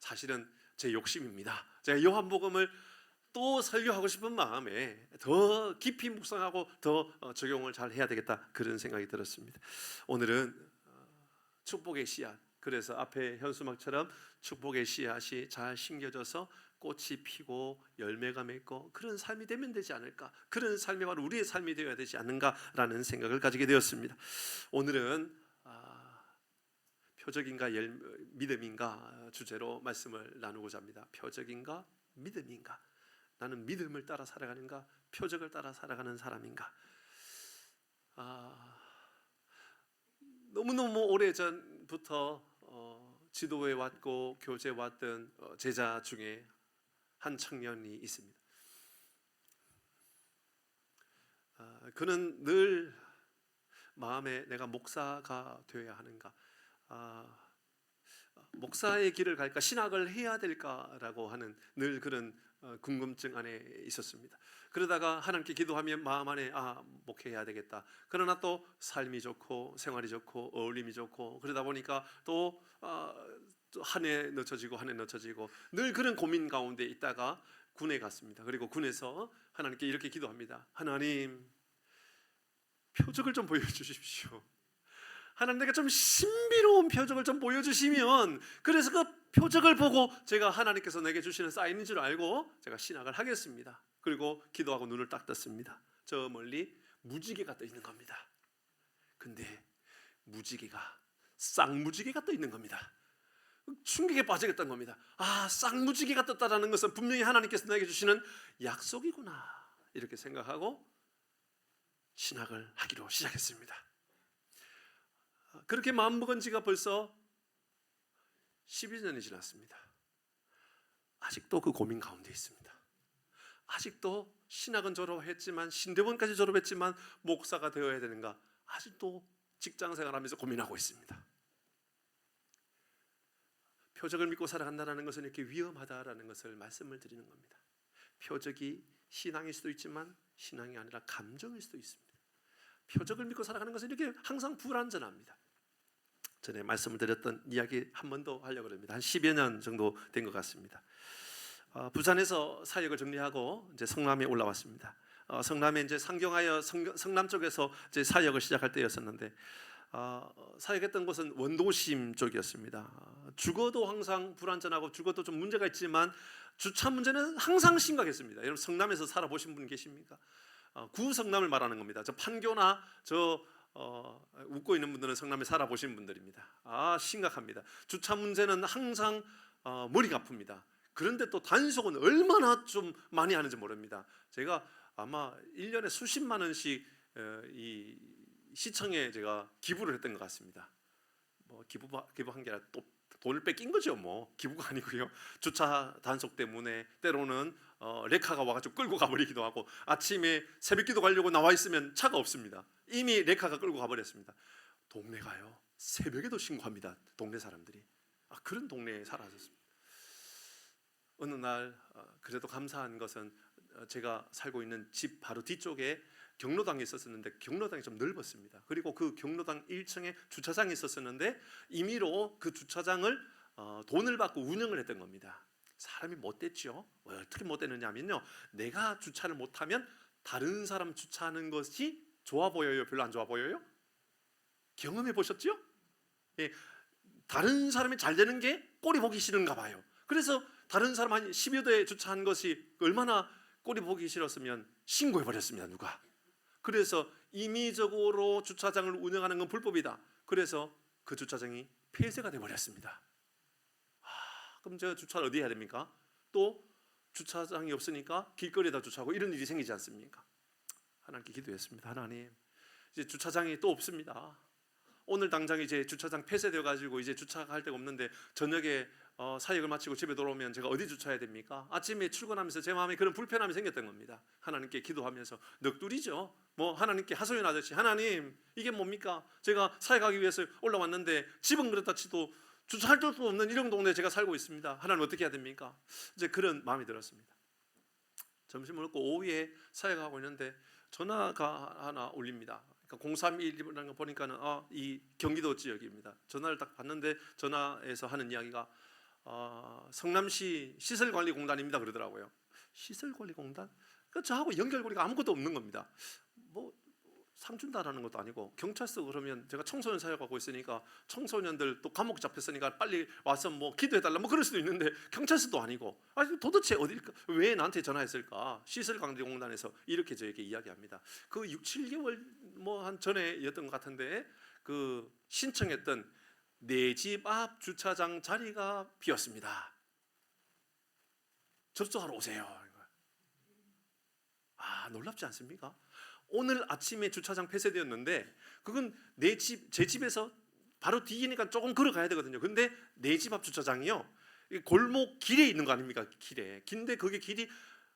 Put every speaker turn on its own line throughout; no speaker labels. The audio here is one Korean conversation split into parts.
사실은 제 욕심입니다. 제가 요한복음을 또 설교하고 싶은 마음에 더 깊이 묵상하고 더 적용을 잘 해야 되겠다, 그런 생각이 들었습니다. 오늘은 축복의 씨앗, 그래서 앞에 현수막처럼 축복의 씨앗이 잘 심겨져서 꽃이 피고 열매가 맺고 그런 삶이 되면 되지 않을까, 그런 삶이 바로 우리의 삶이 되어야 되지 않는가라는 생각을 가지게 되었습니다. 오늘은 표적인가 믿음인가 주제로 말씀을 나누고자 합니다. 표적인가 믿음인가? 나는 믿음을 따라 살아가는가, 표적을 따라 살아가는 사람인가? 너무너무 오래전부터 지도에 왔고 교제에 왔던 제자 중에 한 청년이 있습니다. 그는 늘 마음에 내가 목사가 되어야 하는가, 목사의 길을 갈까, 신학을 해야 될까라고 하는 늘 그런 궁금증 안에 있었습니다. 그러다가 하나님께 기도하면 마음 안에 목회해야 되겠다. 그러나 또 삶이 좋고 생활이 좋고 어울림이 좋고 그러다 보니까 또 한 해 늦춰지고 한 해 늦춰지고 늘 그런 고민 가운데 있다가 군에 갔습니다. 그리고 군에서 하나님께 이렇게 기도합니다. 하나님, 표적을 좀 보여주십시오. 하나님, 내가 좀 신비로운 표적을 좀 보여주시면, 그래서 그 표적을 보고 제가 하나님께서 내게 주시는 사인인 줄 알고 제가 신학을 하겠습니다. 그리고 기도하고 눈을 딱 떴습니다. 저 멀리 무지개가 떠 있는 겁니다. 근데 무지개가 쌍무지개가 떠 있는 겁니다. 충격에 빠지겠다는 겁니다. 쌍무지개가 떴다라는 것은 분명히 하나님께서 내게 주시는 약속이구나, 이렇게 생각하고 신학을 하기로 시작했습니다. 그렇게 마음먹은 지가 벌써 12년이 지났습니다. 아직도 그 고민 가운데 있습니다. 아직도 신학은 졸업했지만, 신대원까지 졸업했지만 목사가 되어야 되는가, 아직도 직장생활하면서 고민하고 있습니다. 표적을 믿고 살아간다는 것은 이렇게 위험하다라는 것을 말씀을 드리는 겁니다. 표적이 신앙일 수도 있지만 신앙이 아니라 감정일 수도 있습니다. 표적을 믿고 살아가는 것은 이렇게 항상 불안전합니다. 전에 말씀을 드렸던 이야기 한 번 더 하려고 합니다. 한 10여 년 정도 된 것 같습니다. 부산에서 사역을 정리하고 이제 성남에 올라왔습니다. 성남에 이제 상경하여 성남 쪽에서 이제 사역을 시작할 때였었는데, 사역했던 곳은 원도심 쪽이었습니다. 주거도 항상 불안전하고 주거도 좀 문제가 있지만 주차 문제는 항상 심각했습니다. 여러분, 성남에서 살아보신 분 계십니까? 구성남을 말하는 겁니다. 저 판교나 웃고 있는 분들은 성남에 살아보신 분들입니다. 심각합니다. 주차 문제는 항상 머리가 아픕니다. 그런데 또 단속은 얼마나 좀 많이 하는지 모릅니다. 제가 아마 1년에 수십만 원씩 이 시청에 제가 기부를 했던 것 같습니다. 기부한 게 아니라 또 돈을 뺏긴 거죠. 기부가 아니고요. 주차 단속 때문에 때로는 레카가 와가지고 끌고 가버리기도 하고, 아침에 새벽기도 가려고 나와 있으면 차가 없습니다. 이미 레카가 끌고 가버렸습니다. 동네가요, 새벽에도 신고합니다. 동네 사람들이. 그런 동네에 살았었습니다. 어느 날 그래도 감사한 것은 제가 살고 있는 집 바로 뒤쪽에 경로당이 있었는데 경로당이 좀 넓었습니다. 그리고 그 경로당 1층에 주차장이 있었는데 임의로 그 주차장을 돈을 받고 운영을 했던 겁니다. 사람이 못됐죠. 어떻게 못됐느냐면요, 내가 주차를 못하면 다른 사람 주차하는 것이 좋아 보여요, 별로 안 좋아 보여요? 경험해 보셨죠? 예, 다른 사람이 잘 되는 게 꼴이 보기 싫은가 봐요. 그래서 다른 사람 한 10여 대 주차한 것이 얼마나 꼴이 보기 싫었으면 신고해 버렸습니다. 누가. 그래서 임의적으로 주차장을 운영하는 건 불법이다. 그래서 그 주차장이 폐쇄가 돼 버렸습니다. 그럼 저 주차를 어디 해야 됩니까? 또 주차장이 없으니까 길거리에다 주차하고 이런 일이 생기지 않습니까? 하나님께 기도했습니다. 하나님, 이제 주차장이 또 없습니다. 오늘 당장 이제 주차장 폐쇄되어 가지고 이제 주차할 데가 없는데 저녁에 사역을 마치고 집에 돌아오면 제가 어디 주차해야 됩니까? 아침에 출근하면서 제 마음에 그런 불편함이 생겼던 겁니다. 하나님께 기도하면서 넋두리죠. 하나님께 하소연 하듯이, 하나님, 이게 뭡니까? 제가 사역하기 위해서 올라왔는데 집은 그렇다 치도 주차할 데도 없는 이런 동네에 제가 살고 있습니다. 하나님, 어떻게 해야 됩니까? 이제 그런 마음이 들었습니다. 점심을 먹고 오후에 사역하고 있는데 전화가 하나 울립니다. 그러니까 031이라는 거 보니까는 이 경기도 지역입니다. 전화를 딱 받는데 전화에서 하는 이야기가 성남시 시설관리공단입니다 그러더라고요. 시설관리공단? 그 저하고 연결고리가 아무것도 없는 겁니다. 뭐 상 준다라는 것도 아니고, 경찰서 그러면 제가 청소년 사역하고 있으니까 청소년들 또 감옥 잡혔으니까 빨리 와서 뭐 기도해달라 뭐 그럴 수도 있는데, 경찰서도 아니고, 아니 도대체 어딜까, 왜 나한테 전화했을까? 시설관리공단에서 이렇게 저에게 이야기합니다. 그 6, 7개월 뭐 한 전에였던 것 같은데, 그 신청했던 내 집 앞 주차장 자리가 비었습니다. 접수하러 오세요. 놀랍지 않습니까? 오늘 아침에 주차장 폐쇄되었는데, 그건 제 집에서 바로 뒤이니까 조금 걸어가야 되거든요. 근데 내 집 앞 주차장이요, 골목 길에 있는 거 아닙니까? 길에. 근데 그게 길이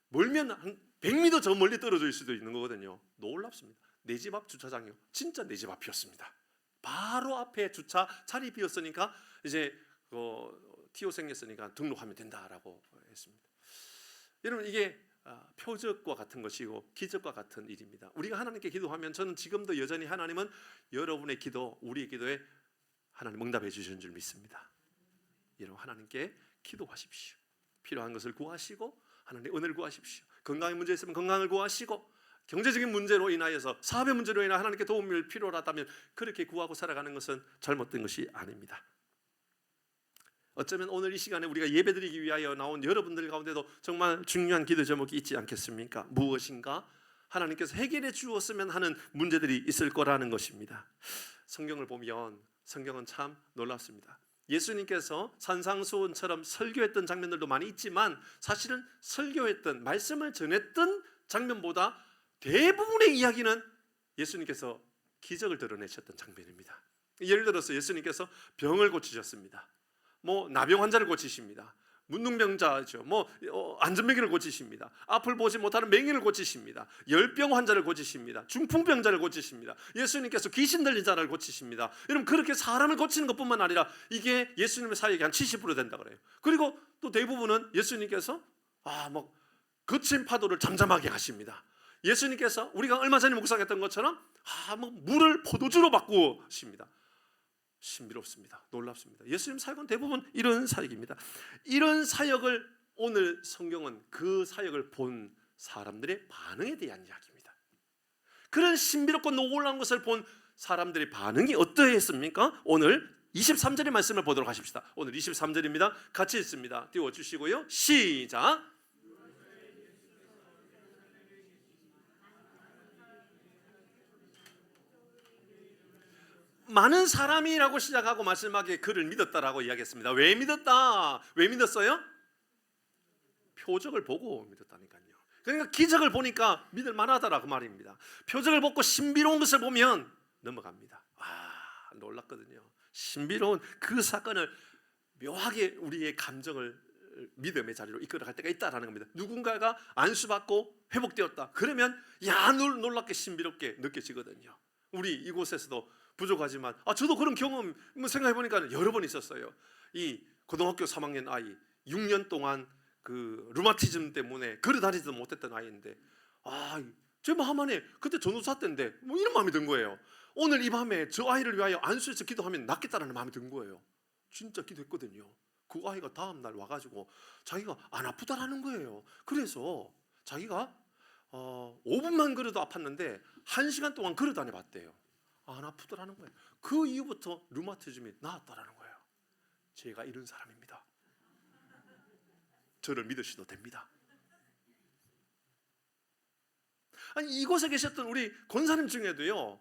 멀면 한 100m 저 멀리 떨어져 있을 수도 있는 거거든요. 놀랍습니다. 내 집 앞 주차장이요, 진짜 내 집 앞이었습니다. 바로 앞에 주차 자리 비었으니까 이제 TO 생겼으니까 등록하면 된다라고 했습니다. 여러분, 이게 표적과 같은 것이고 기적과 같은 일입니다. 우리가 하나님께 기도하면, 저는 지금도 여전히 하나님은 여러분의 기도, 우리의 기도에 하나님 응답해 주시는 줄 믿습니다. 여러분, 하나님께 기도하십시오. 필요한 것을 구하시고 하나님의 은혜를 구하십시오. 건강의 문제 있으면 건강을 구하시고, 경제적인 문제로 인하여서, 사업의 문제로 인하 하나님께 도움을 필요하다면 그렇게 구하고 살아가는 것은 잘못된 것이 아닙니다. 어쩌면 오늘 이 시간에 우리가 예배드리기 위하여 나온 여러분들 가운데도 정말 중요한 기도 제목이 있지 않겠습니까? 무엇인가 하나님께서 해결해 주었으면 하는 문제들이 있을 거라는 것입니다. 성경을 보면 성경은 참 놀랍습니다. 예수님께서 산상수훈처럼 설교했던 장면들도 많이 있지만, 사실은 설교했던, 말씀을 전했던 장면보다 대부분의 이야기는 예수님께서 기적을 드러내셨던 장면입니다. 예를 들어서 예수님께서 병을 고치셨습니다. 뭐 나병 환자를 고치십니다. 문둥병자죠. 안전병기를 고치십니다. 앞을 보지 못하는 맹인을 고치십니다. 열병 환자를 고치십니다. 중풍병자를 고치십니다. 예수님께서 귀신 들린 자를 고치십니다. 여러분, 그렇게 사람을 고치는 것뿐만 아니라 이게 예수님의 사역이 한 70% 된다 그래요. 그리고 또 대부분은 예수님께서 거친 파도를 잠잠하게 하십니다. 예수님께서 우리가 얼마 전에 묵상했던 것처럼 물을 포도주로 바꾸십니다. 신비롭습니다. 놀랍습니다. 예수님 사역은 대부분 이런 사역입니다. 이런 사역을, 오늘 성경은 그 사역을 본 사람들의 반응에 대한 이야기입니다. 그런 신비롭고 놀라운 것을 본 사람들의 반응이 어떠했습니까? 오늘 23절의 말씀을 보도록 하십시다. 오늘 23절입니다. 같이 읽습니다. 띄워주시고요. 시작. 많은 사람이라고 시작하고 마지막에 그를 믿었다라고 이야기했습니다. 왜 믿었다? 왜 믿었어요? 표적을 보고 믿었다니까요. 그러니까 기적을 보니까 믿을 만하다라고 말입니다. 표적을 보고 신비로운 것을 보면 넘어갑니다. 놀랐거든요. 신비로운 그 사건을 묘하게 우리의 감정을 믿음의 자리로 이끌어갈 때가 있다라는 겁니다. 누군가가 안수받고 회복되었다 그러면 놀랍게 신비롭게 느껴지거든요. 우리 이곳에서도 부족하지만 저도 그런 경험 생각해보니까 여러 번 있었어요. 이 고등학교 3학년 아이, 6년 동안 그 루마티즘 때문에 걸어다니지도 못했던 아이인데, 제 마음 안에 그때 전도사 때인데 이런 마음이 든 거예요. 오늘 이 밤에 저 아이를 위하여 안수해서 기도하면 낫겠다라는 마음이 든 거예요. 진짜 기도했거든요. 그 아이가 다음날 와가지고 자기가 안 아프다라는 거예요. 그래서 자기가 5분만 걸어도 아팠는데 1시간 동안 걸어다녀 봤대요. 안 아프더라는 거예요. 그 이후부터 루마티즘이 나았다라는 거예요. 제가 이런 사람입니다. 저를 믿으셔도 됩니다. 아니, 이곳에 계셨던 우리 권사님 중에도요,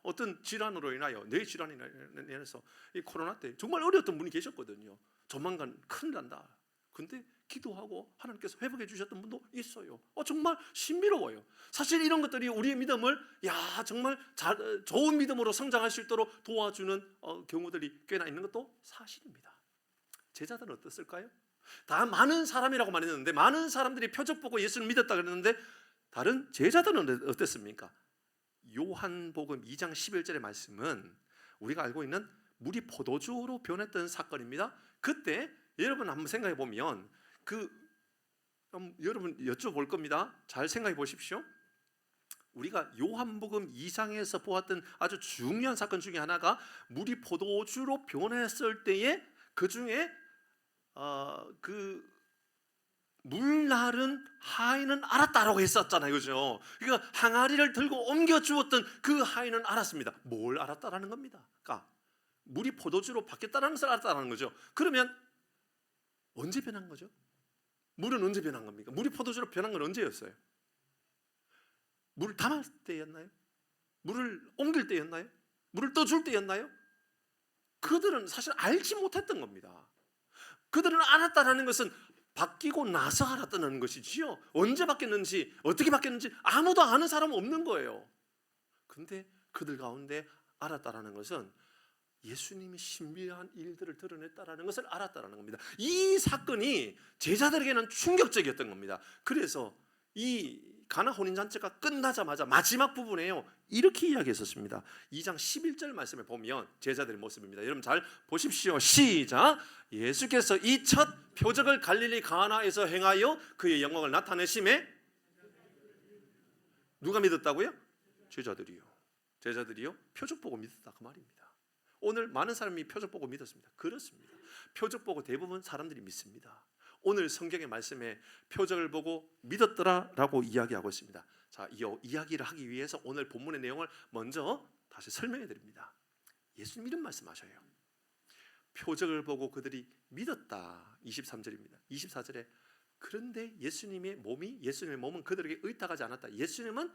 어떤 질환으로 인하여, 뇌 질환으로 인해서 이 코로나 때 정말 어려웠던 분이 계셨거든요. 조만간 큰일 난다. 근데 기도하고 하나님께서 회복해 주셨던 분도 있어요. 정말 신비로워요. 사실 이런 것들이 우리의 믿음을 정말 좋은 믿음으로 성장할 수 있도록 도와주는 경우들이 꽤나 있는 것도 사실입니다. 제자들은 어땠을까요? 다 많은 사람이라고 말했는데, 많은 사람들이 표적 보고 예수를 믿었다 그랬는데, 다른 제자들은 어땠습니까? 요한복음 2장 11절의 말씀은 우리가 알고 있는 물이 포도주로 변했던 사건입니다. 그때 여러분 한번 생각해 보면 여러분 여쭤볼 겁니다. 잘 생각해 보십시오. 우리가 요한복음 2장에서 보았던 아주 중요한 사건 중에 하나가 물이 포도주로 변했을 때에 그 중에 그 물날은 하인은 알았다라고 했었잖아요, 그죠? 그러니까 항아리를 들고 옮겨 주었던 그 하인은 알았습니다. 뭘 알았다라는 겁니다. 그러니까 물이 포도주로 바뀌었다는 것을 알았다는 거죠. 그러면 언제 변한 거죠? 물은 언제 변한 겁니까? 물이 포도주로 변한 건 언제였어요? 물을 담을 때였나요? 물을 옮길 때였나요? 물을 떠줄 때였나요? 그들은 사실 알지 못했던 겁니다. 그들은 알았다라는 것은 바뀌고 나서 알았다는 것이지요. 언제 바뀌었는지, 어떻게 바뀌었는지 아무도 아는 사람은 없는 거예요. 근데 그들 가운데 알았다라는 것은 예수님이 신비한 일들을 드러냈다라는 것을 알았다라는 겁니다. 이 사건이 제자들에게는 충격적이었던 겁니다. 그래서 이 가나 혼인잔치가 끝나자마자 마지막 부분에요, 이렇게 이야기했었습니다. 2장 11절 말씀을 보면 제자들의 모습입니다. 여러분 잘 보십시오. 시작. 예수께서 이 첫 표적을 갈릴리 가나에서 행하여 그의 영광을 나타내심에 누가 믿었다고요? 제자들이요? 표적 보고 믿었다 그 말입니다. 오늘 많은 사람이 표적 보고 믿었습니다. 그렇습니다. 표적 보고 대부분 사람들이 믿습니다. 오늘 성경의 말씀에 표적을 보고 믿었더라라고 이야기하고 있습니다. 자, 이 이야기를 하기 위해서 오늘 본문의 내용을 먼저 다시 설명해 드립니다. 예수님 이런 말씀하셔요. 표적을 보고 그들이 믿었다. 23절입니다. 24절에 그런데 예수님의 몸은 그들에게 의탁하지 않았다. 예수님은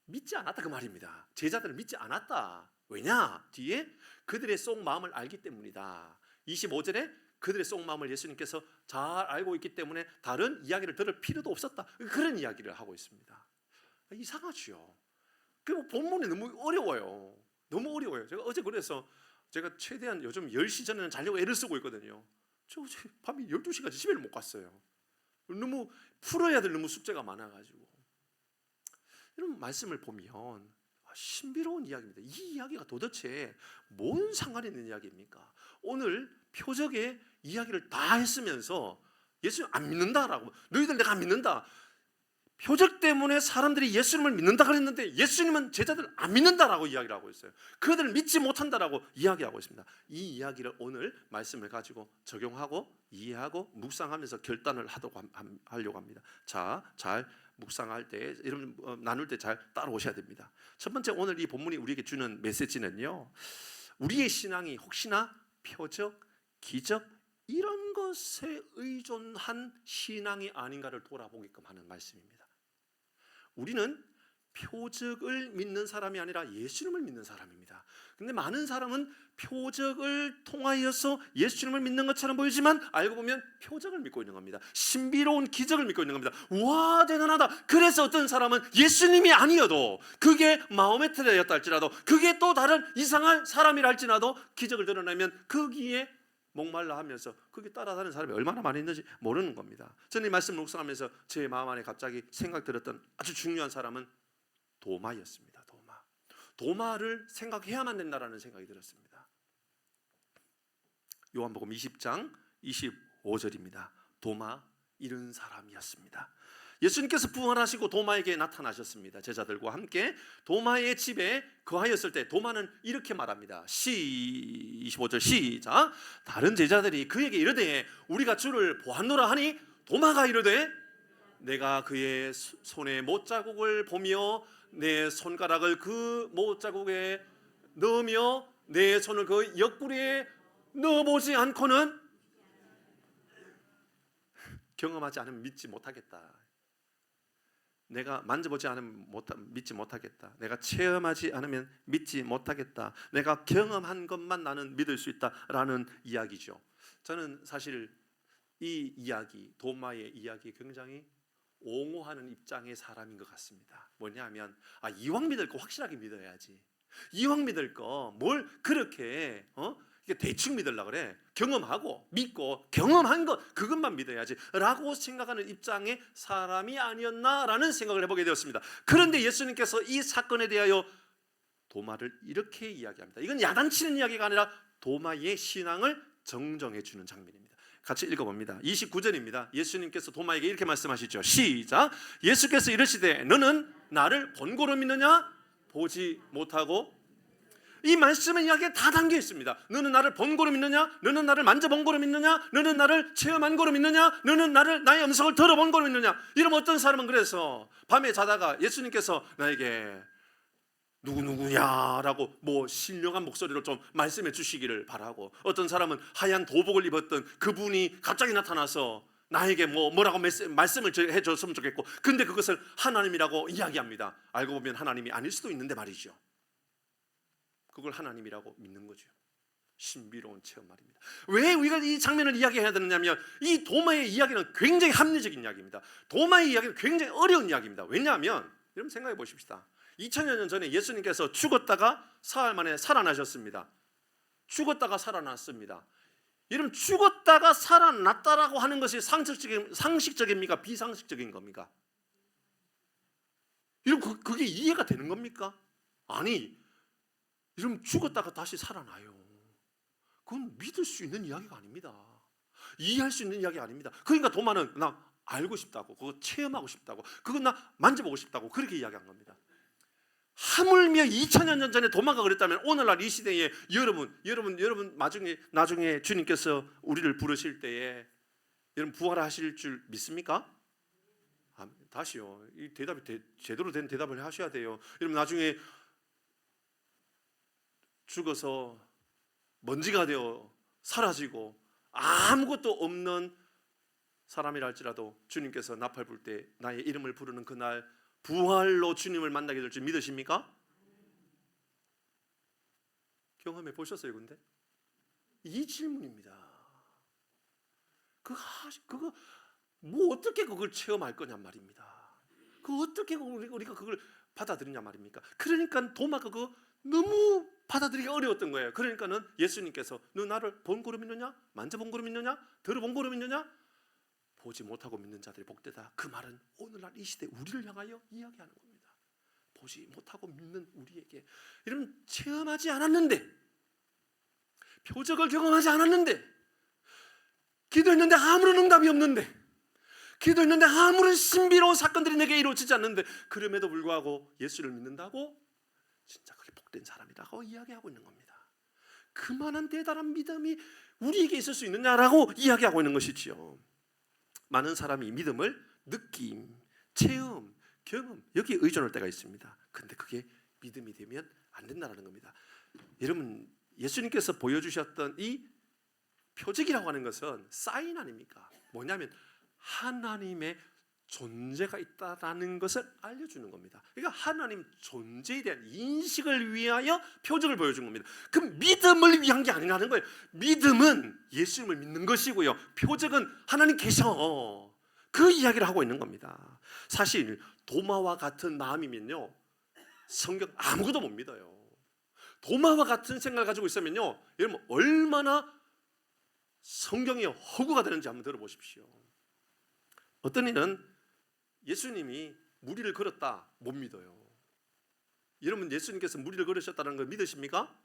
믿지 않았다 그 말입니다. 제자들을 믿지 않았다. 왜냐? 뒤에 그들의 속마음을 알기 때문이다. 25절에 그들의 속마음을 예수님께서 잘 알고 있기 때문에 다른 이야기를 들을 필요도 없었다. 그런 이야기를 하고 있습니다. 이상하죠. 그 본문이 너무 어려워요. 제가 어제 그래서 제가 최대한 요즘 10시 전에는 자려고 애를 쓰고 있거든요. 저 밤에 12시까지 집에를 못 갔어요. 너무 풀어야 될 너무 숙제가 많아가지고. 이런 말씀을 보면 신비로운 이야기입니다. 이 이야기가 도대체 뭔 상관이 있는 이야기입니까? 오늘 표적의 이야기를 다 했으면서 예수님 안 믿는다라고, 너희들 내가 안 믿는다. 표적 때문에 사람들이 예수님을 믿는다 그랬는데 예수님은 제자들 안 믿는다라고 이야기를 하고 있어요. 그들을 믿지 못한다라고 이야기하고 있습니다. 이 이야기를 오늘 말씀을 가지고 적용하고 이해하고 묵상하면서 결단을 하려고 합니다. 자, 잘 묵상할 때, 이런 나눌 때 잘 따라오셔야 됩니다. 첫 번째, 오늘 이 본문이 우리에게 주는 메시지는요, 우리의 신앙이 혹시나 표적, 기적 이런 것에 의존한 신앙이 아닌가를 돌아보게끔 하는 말씀입니다. 우리는 표적을 믿는 사람이 아니라 예수님을 믿는 사람입니다. 근데 많은 사람은 표적을 통하여서 예수님을 믿는 것처럼 보이지만 알고 보면 표적을 믿고 있는 겁니다. 신비로운 기적을 믿고 있는 겁니다. 와, 대단하다. 그래서 어떤 사람은 예수님이 아니어도, 그게 마호메트였다 할지라도, 그게 또 다른 이상한 사람이라 할지라도 기적을 드러내면 거기에 목말라 하면서 거기 따라다니는 사람이 얼마나 많이 있는지 모르는 겁니다. 저는 이 말씀을 묵상하면서 제 마음 안에 갑자기 생각 들었던 아주 중요한 사람은 도마였습니다. 도마를 생각해야만 된다라는 생각이 들었습니다. 요한복음 20장 25절입니다. 도마 이런 사람이었습니다. 예수님께서 부활하시고 도마에게 나타나셨습니다. 제자들과 함께 도마의 집에 거하였을 때 도마는 이렇게 말합니다. 25절 시작. 다른 제자들이 그에게 이르되 우리가 주를 보았노라 하니 도마가 이르되 내가 그의 손에 못자국을 보며 내 손가락을 그 못자국에 넣으며 내 손을 그 옆구리에 넣어보지 않고는 경험하지 않으면 믿지 못하겠다. 내가 만져보지 않으면 믿지 못하겠다. 내가 체험하지 않으면 믿지 못하겠다. 내가 경험한 것만 나는 믿을 수 있다라는 이야기죠. 저는 사실 이 이야기, 도마의 이야기 굉장히 옹호하는 입장의 사람인 것 같습니다. 뭐냐면 이왕 믿을 거 확실하게 믿어야지. 이왕 믿을 거 뭘 그렇게 대충 믿으려고 그래. 경험하고 믿고 경험한 것 그것만 믿어야지 라고 생각하는 입장의 사람이 아니었나라는 생각을 해보게 되었습니다. 그런데 예수님께서 이 사건에 대하여 도마를 이렇게 이야기합니다. 이건 야단치는 이야기가 아니라 도마의 신앙을 정정해 주는 장면입니다. 같이 읽어봅니다. 29절입니다. 예수님께서 도마에게 이렇게 말씀하시죠. 시작. 예수께서 이르시되 너는 나를 본고로 믿느냐? 보지 못하고. 이 말씀의 이야기에 다 담겨 있습니다. 너는 나를 본 거로 믿느냐? 너는 나를 만져본 거로 믿느냐? 너는 나를 체험한 거로 믿느냐? 너는 나의 음성을 들어본 거로 믿느냐? 이러면 어떤 사람은 그래서 밤에 자다가 예수님께서 나에게 누구누구냐라고 신령한 목소리로 좀 말씀해 주시기를 바라고, 어떤 사람은 하얀 도복을 입었던 그분이 갑자기 나타나서 나에게 뭐라고 말씀을 해줬으면 좋겠고, 근데 그것을 하나님이라고 이야기합니다. 알고 보면 하나님이 아닐 수도 있는데 말이죠. 그걸 하나님이라고 믿는 거죠. 신비로운 체험 말입니다. 왜 우리가 이 장면을 이야기해야 되느냐면, 이 도마의 이야기는 굉장히 합리적인 이야기입니다. 도마의 이야기는 굉장히 어려운 이야기입니다. 왜냐하면 여러분 생각해 보십시다. 2000여 년 전에 예수님께서 죽었다가 사흘 만에 살아나셨습니다. 죽었다가 살아났습니다. 여러분, 죽었다가 살아났다라고 하는 것이 상식적입니까? 비상식적인 겁니까? 여러분, 그게 이해가 되는 겁니까? 아니, 여러분, 죽었다가 다시 살아나요. 그건 믿을 수 있는 이야기가 아닙니다. 이해할 수 있는 이야기가 아닙니다. 그러니까 도마는 나 알고 싶다고, 그거 체험하고 싶다고, 그거 나 만져보고 싶다고 그렇게 이야기한 겁니다. 하물며 2000여 년 전에 도마가 그랬다면 오늘날 이 시대에 여러분 나중에 주님께서 우리를 부르실 때에 여러분 부활하실 줄 믿습니까? 다시요. 이 대답이 제대로 된 대답을 하셔야 돼요. 여러분 나중에 죽어서 먼지가 되어 사라지고 아무것도 없는 사람이라 할지라도 주님께서 나팔 불 때 나의 이름을 부르는 그날 부활로 주님을 만나게 될 줄 믿으십니까? 경험해 보셨어요? 근데 이 질문입니다. 그거 어떻게 그걸 체험할 거냐 말입니다. 어떻게 우리가 그걸 받아들이냐 말입니까? 그러니까 도마가 그거 너무 받아들이기 어려웠던 거예요. 그러니까는 예수님께서 너 나를 본 거로 믿느냐? 만져본 거로 믿느냐? 들어본 거로 믿느냐? 보지 못하고 믿는 자들이 복되다. 그 말은 오늘날 이 시대 우리를 향하여 이야기하는 겁니다. 보지 못하고 믿는 우리에게, 여러분 체험하지 않았는데, 표적을 경험하지 않았는데, 기도했는데 아무런 응답이 없는데, 기도했는데 아무런 신비로운 사건들이 내게 이루어지지 않는데, 그럼에도 불구하고 예수를 믿는다고 진짜 그게 복된 사람이라고 이야기하고 있는 겁니다. 그만한 대단한 믿음이 우리에게 있을 수 있느냐라고 이야기하고 있는 것이지요. 많은 사람이 믿음을 느낌, 체험, 경험 여기에 의존할 때가 있습니다. 근데 그게 믿음이 되면 안 된다는 겁니다. 여러분, 예수님께서 보여주셨던 이 표적이라고 하는 것은 사인 아닙니까? 뭐냐면 하나님의 존재가 있다라는 것을 알려주는 겁니다. 그러니까 하나님 존재에 대한 인식을 위하여 표적을 보여준 겁니다. 그 믿음을 위한 게 아니라는 거예요. 믿음은 예수님을 믿는 것이고요, 표적은 하나님 계셔, 그 이야기를 하고 있는 겁니다. 사실 도마와 같은 마음이면요 성경 아무것도 못 믿어요. 도마와 같은 생각을 가지고 있으면요 여러분 얼마나 성경이 허구가 되는지 한번 들어보십시오. 어떤 이는 예수님이 무리를 걸었다 못 믿어요. 여러분 예수님께서 무리를 걸으셨다는 걸 믿으십니까?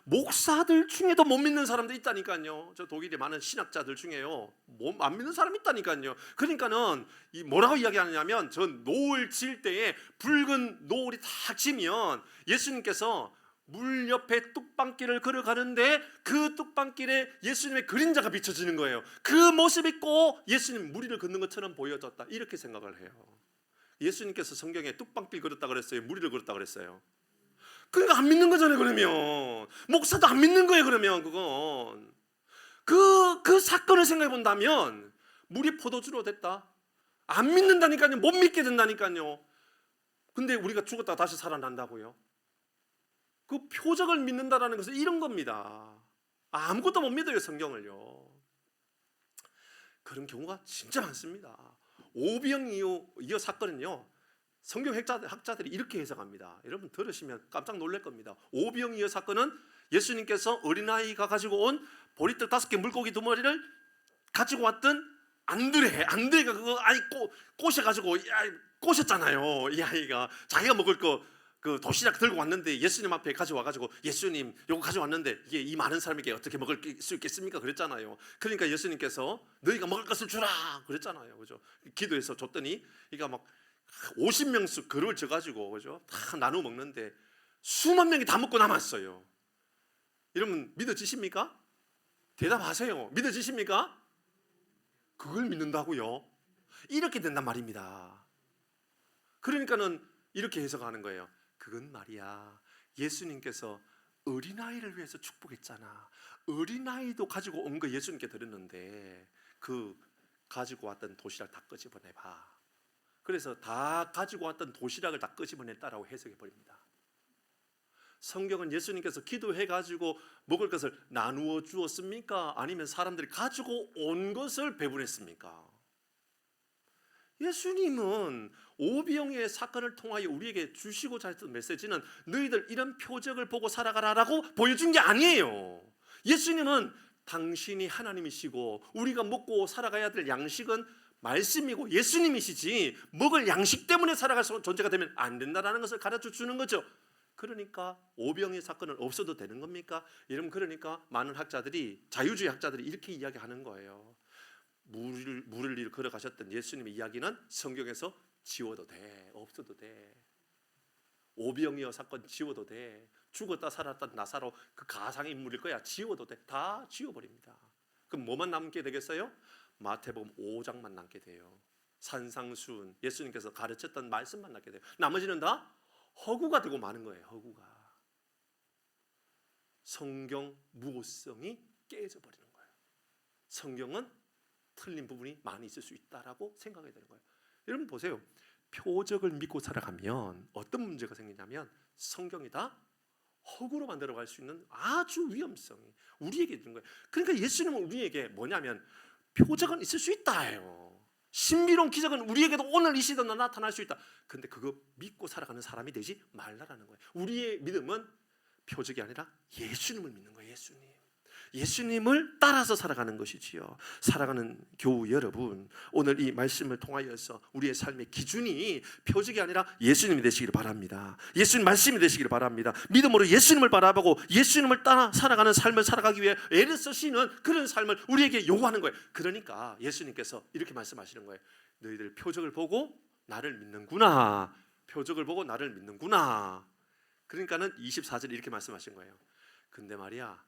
목사들 중에도 못 믿는 사람도 있다니까요. 저 독일에 많은 신학자들 중에요 안 믿는 사람이 있다니까요. 그러니까는 뭐라고 이야기하느냐면, 저 노을 질 때에 붉은 노을이 탁 지면 예수님께서 물 옆에 뚝방길을 걸어가는데 그 뚝방길에 예수님의 그림자가 비춰지는 거예요. 그 모습이 꼭 예수님 무리를 걷는 것처럼 보여졌다, 이렇게 생각을 해요. 예수님께서 성경에 뚝방길 걸었다 그랬어요? 무리를 걸었다 그랬어요? 그러니까 안 믿는 거잖아요. 그러면 목사도 안 믿는 거예요. 그러면 그건 그 사건을 생각해 본다면 물이 포도주로 됐다, 안 믿는다니까요. 못 믿게 된다니까요. 근데 우리가 죽었다가 다시 살아난다고요? 그 표적을 믿는다라는 것은 이런 겁니다. 아무것도 못 믿어요, 성경을요. 그런 경우가 진짜 많습니다. 오병이어 사건은요 성경 학자들이 이렇게 해석합니다. 여러분 들으시면 깜짝 놀랄 겁니다. 오병이어 사건은 예수님께서 어린아이가 가지고 온 보리떡 5개 물고기 2마리를 가지고 왔던 안드레가 그거 아이 꼬셔가지고 꼬셨잖아요. 이 아이가 자기가 먹을 거 그 도시락 들고 왔는데 예수님 앞에 가져와가지고, 예수님 이거 가져왔는데 이게 이 많은 사람에게 어떻게 먹을 수 있겠습니까? 그랬잖아요. 그러니까 예수님께서 너희가 먹을 것을 주라 그랬잖아요. 그죠? 기도해서 줬더니 이가 막 50명씩 그릇을 져가지고, 그죠? 다 나누어 먹는데 수만 명이 다 먹고 남았어요. 여러분 믿어지십니까? 대답하세요. 믿어지십니까? 그걸 믿는다고요? 이렇게 된단 말입니다. 그러니까는 이렇게 해석하는 거예요. 그건 말이야, 예수님께서 어린아이를 위해서 축복했잖아. 어린아이도 가지고 온 거 예수님께 드렸는데 그 가지고 왔던 도시락 다 끄집어내봐. 그래서 다 가지고 왔던 도시락을 다 끄집어냈다라고 해석해 버립니다. 성경은 예수님께서 기도해가지고 먹을 것을 나누어 주었습니까? 아니면 사람들이 가지고 온 것을 배분했습니까? 예수님은 오병이의 사건을 통하여 우리에게 주시고자 했던 메시지는 너희들 이런 표적을 보고 살아가라라고 보여준 게 아니에요. 예수님은 당신이 하나님이시고 우리가 먹고 살아가야 될 양식은 말씀이고 예수님이시지 먹을 양식 때문에 살아갈 존재가 되면 안 된다는 것을 가르쳐 주는 거죠. 그러니까 오병이의 사건은 없어도 되는 겁니까? 여러분, 그러니까 많은 학자들이, 자유주의 학자들이 이렇게 이야기하는 거예요. 물을 위로 걸어가셨던 예수님의 이야기는 성경에서 지워도 돼, 없어도 돼. 오병이어 사건 지워도 돼. 죽었다 살았던 나사로 그 가상의 인물일 거야, 지워도 돼. 다 지워버립니다. 그럼 뭐만 남게 되겠어요? 마태복음 5장만 남게 돼요. 산상수훈, 예수님께서 가르쳤던 말씀만 남게 돼요. 나머지는 다 허구가 되고 마는 거예요. 허구가. 성경 무호성이 깨져버리는 거예요. 성경은 틀린 부분이 많이 있을 수 있다라고 생각해야 되는 거예요. 여러분 보세요. 표적을 믿고 살아가면 어떤 문제가 생기냐면 성경이 다 허구로 만들어갈 수 있는 아주 위험성이 우리에게 있는 거예요. 그러니까 예수님은 우리에게 뭐냐면 표적은 있을 수 있다예요. 신비로운 기적은 우리에게도 오늘 이 시대에 나타날 수 있다. 근데 그거 믿고 살아가는 사람이 되지 말라라는 거예요. 우리의 믿음은 표적이 아니라 예수님을 믿는 거예요. 예수님을 따라서 살아가는 것이지요. 살아가는 교우 여러분, 오늘 이 말씀을 통하여서 우리의 삶의 기준이 표적이 아니라 예수님이 되시기를 바랍니다. 예수님 말씀이 되시기를 바랍니다. 믿음으로 예수님을 바라보고 예수님을 따라 살아가는 삶을 살아가기 위해 애를 쓰시는 그런 삶을 우리에게 요구하는 거예요. 그러니까 예수님께서 이렇게 말씀하시는 거예요. 너희들 표적을 보고 나를 믿는구나. 표적을 보고 나를 믿는구나. 그러니까는 24절에 이렇게 말씀하신 거예요. 근데 말이야,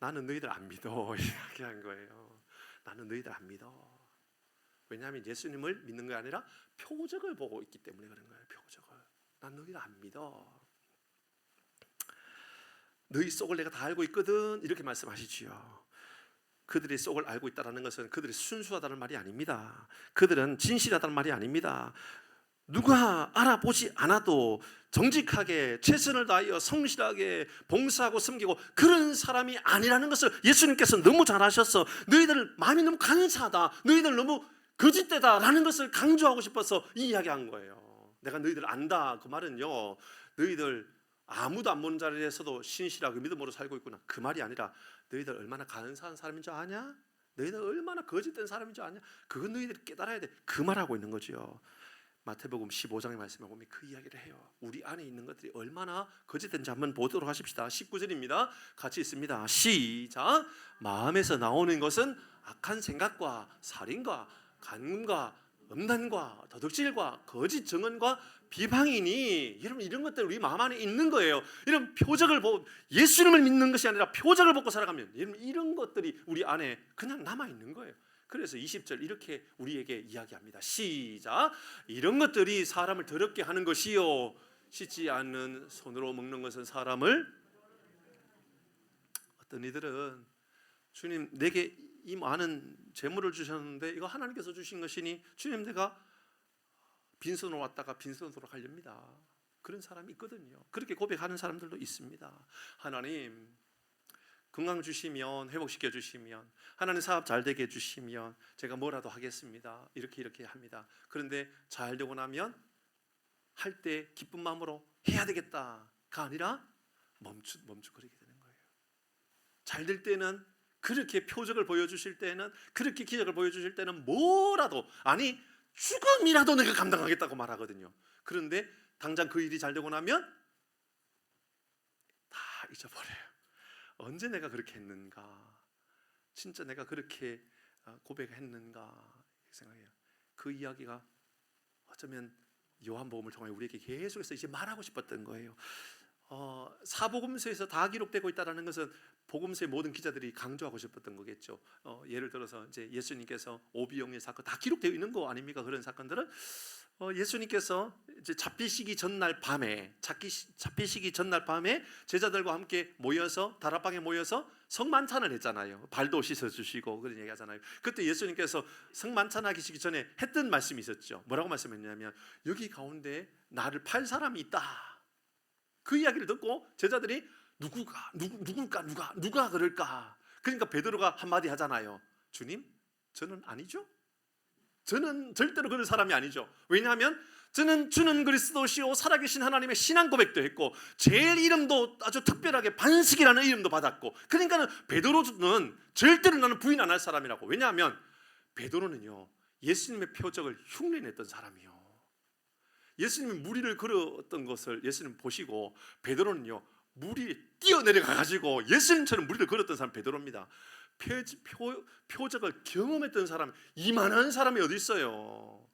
나는 너희들 안 믿어. 이렇게 한 거예요. 나는 너희들 안 믿어. 왜냐하면 예수님을 믿는 게 아니라 표적을 보고 있기 때문에 그런 거예요. 표적을. 난 너희들 안 믿어. 너희 속을 내가 다 알고 있거든. 이렇게 말씀하시지요. 그들이 속을 알고 있다는 것은 그들이 순수하다는 말이 아닙니다. 그들은 진실하다는 말이 아닙니다. 누가 알아보지 않아도 정직하게 최선을 다하여 성실하게 봉사하고 섬기고 그런 사람이 아니라는 것을 예수님께서 너무 잘 아셔서 너희들 마음이 너무 간사하다, 너희들 너무 거짓되다 라는 것을 강조하고 싶어서 이 이야기한 거예요. 내가 너희들 안다, 그 말은요, 너희들 아무도 안 보는 자리에서도 신실하고 믿음으로 살고 있구나, 그 말이 아니라 너희들 얼마나 간사한 사람인 줄 아냐? 너희들 얼마나 거짓된 사람인 줄 아냐? 그건 너희들이 깨달아야 돼, 그 말하고 있는 거죠. 마태복음 15장의 말씀에 보면 그 이야기를 해요. 우리 안에 있는 것들이 얼마나 거짓된지 한번 보도록 하십시다. 19절입니다. 같이 있습니다. 시작. 마음에서 나오는 것은 악한 생각과 살인과 간음과 음란과 도둑질과 거짓 증언과 비방이니, 여러분 이런 것들 우리 마음 안에 있는 거예요. 이런 표적을 보고 예수님을 믿는 것이 아니라 표적을 보고 살아가면 여러분 이런 것들이 우리 안에 그냥 남아 있는 거예요. 그래서 20절 이렇게 우리에게 이야기합니다. 시작. 이런 것들이 사람을 더럽게 하는 것이요, 씻지 않는 손으로 먹는 것은 사람을. 어떤 이들은 주님 내게 이 많은 재물을 주셨는데 이거 하나님께서 주신 것이니 주님 내가 빈손으로 왔다가 빈손으로 가렵니다. 그런 사람이 있거든요. 그렇게 고백하는 사람들도 있습니다. 하나님 건강 주시면, 회복시켜 주시면, 하나님 사업 잘 되게 해주시면 제가 뭐라도 하겠습니다. 이렇게 합니다. 그런데 잘 되고 나면 할 때 기쁜 마음으로 해야 되겠다가 아니라 멈추거리게 되는 거예요. 잘 될 때는 그렇게 표적을 보여주실 때는, 그렇게 기적을 보여주실 때는 뭐라도, 아니 죽음이라도 내가 감당하겠다고 말하거든요. 그런데 당장 그 일이 잘 되고 나면 다 잊어버려요. 언제 내가 그렇게 했는가? 진짜 내가 그렇게 고백했는가? 생각해요. 그 이야기가 어쩌면 요한복음을 통해 우리에게 계속해서 이제 말하고 싶었던 거예요. 사복음서에서 다 기록되고 있다는 것은 복음서의 모든 기자들이 강조하고 싶었던 거겠죠. 예를 들어서 이제 예수님께서 오비용의 사건 다 기록되어 있는 거 아닙니까? 그런 사건들은 예수님께서 이제 잡히시기 전날 밤에 제자들과 함께 모여서 다락방에 모여서 성만찬을 했잖아요. 발도 씻어주시고 그런 얘기하잖아요. 그때 예수님께서 성만찬하시기 전에 했던 말씀이 있었죠. 뭐라고 말씀했냐면 여기 가운데 나를 팔 사람이 있다. 그 이야기를 듣고 제자들이 누가 그럴까? 그러니까 베드로가 한마디 하잖아요. 주님, 저는 아니죠. 저는 절대로 그런 사람이 아니죠. 왜냐하면 저는 주는 그리스도시요 살아계신 하나님의 신앙 고백도 했고 제일 이름도 아주 특별하게 반석이라는 이름도 받았고, 그러니까는 베드로는 절대로 나는 부인 안 할 사람이라고. 왜냐하면 베드로는요 예수님의 표적을 흉내냈던 사람이요. 예수님이 무리를 걸었던 것을 예수님 보시고 베드로는요 물이 뛰어내려가 가지고 예수님처럼 무리를 걸었던 사람 베드로입니다. 표적을 경험했던 사람, 이만한 사람이 어디 있어요?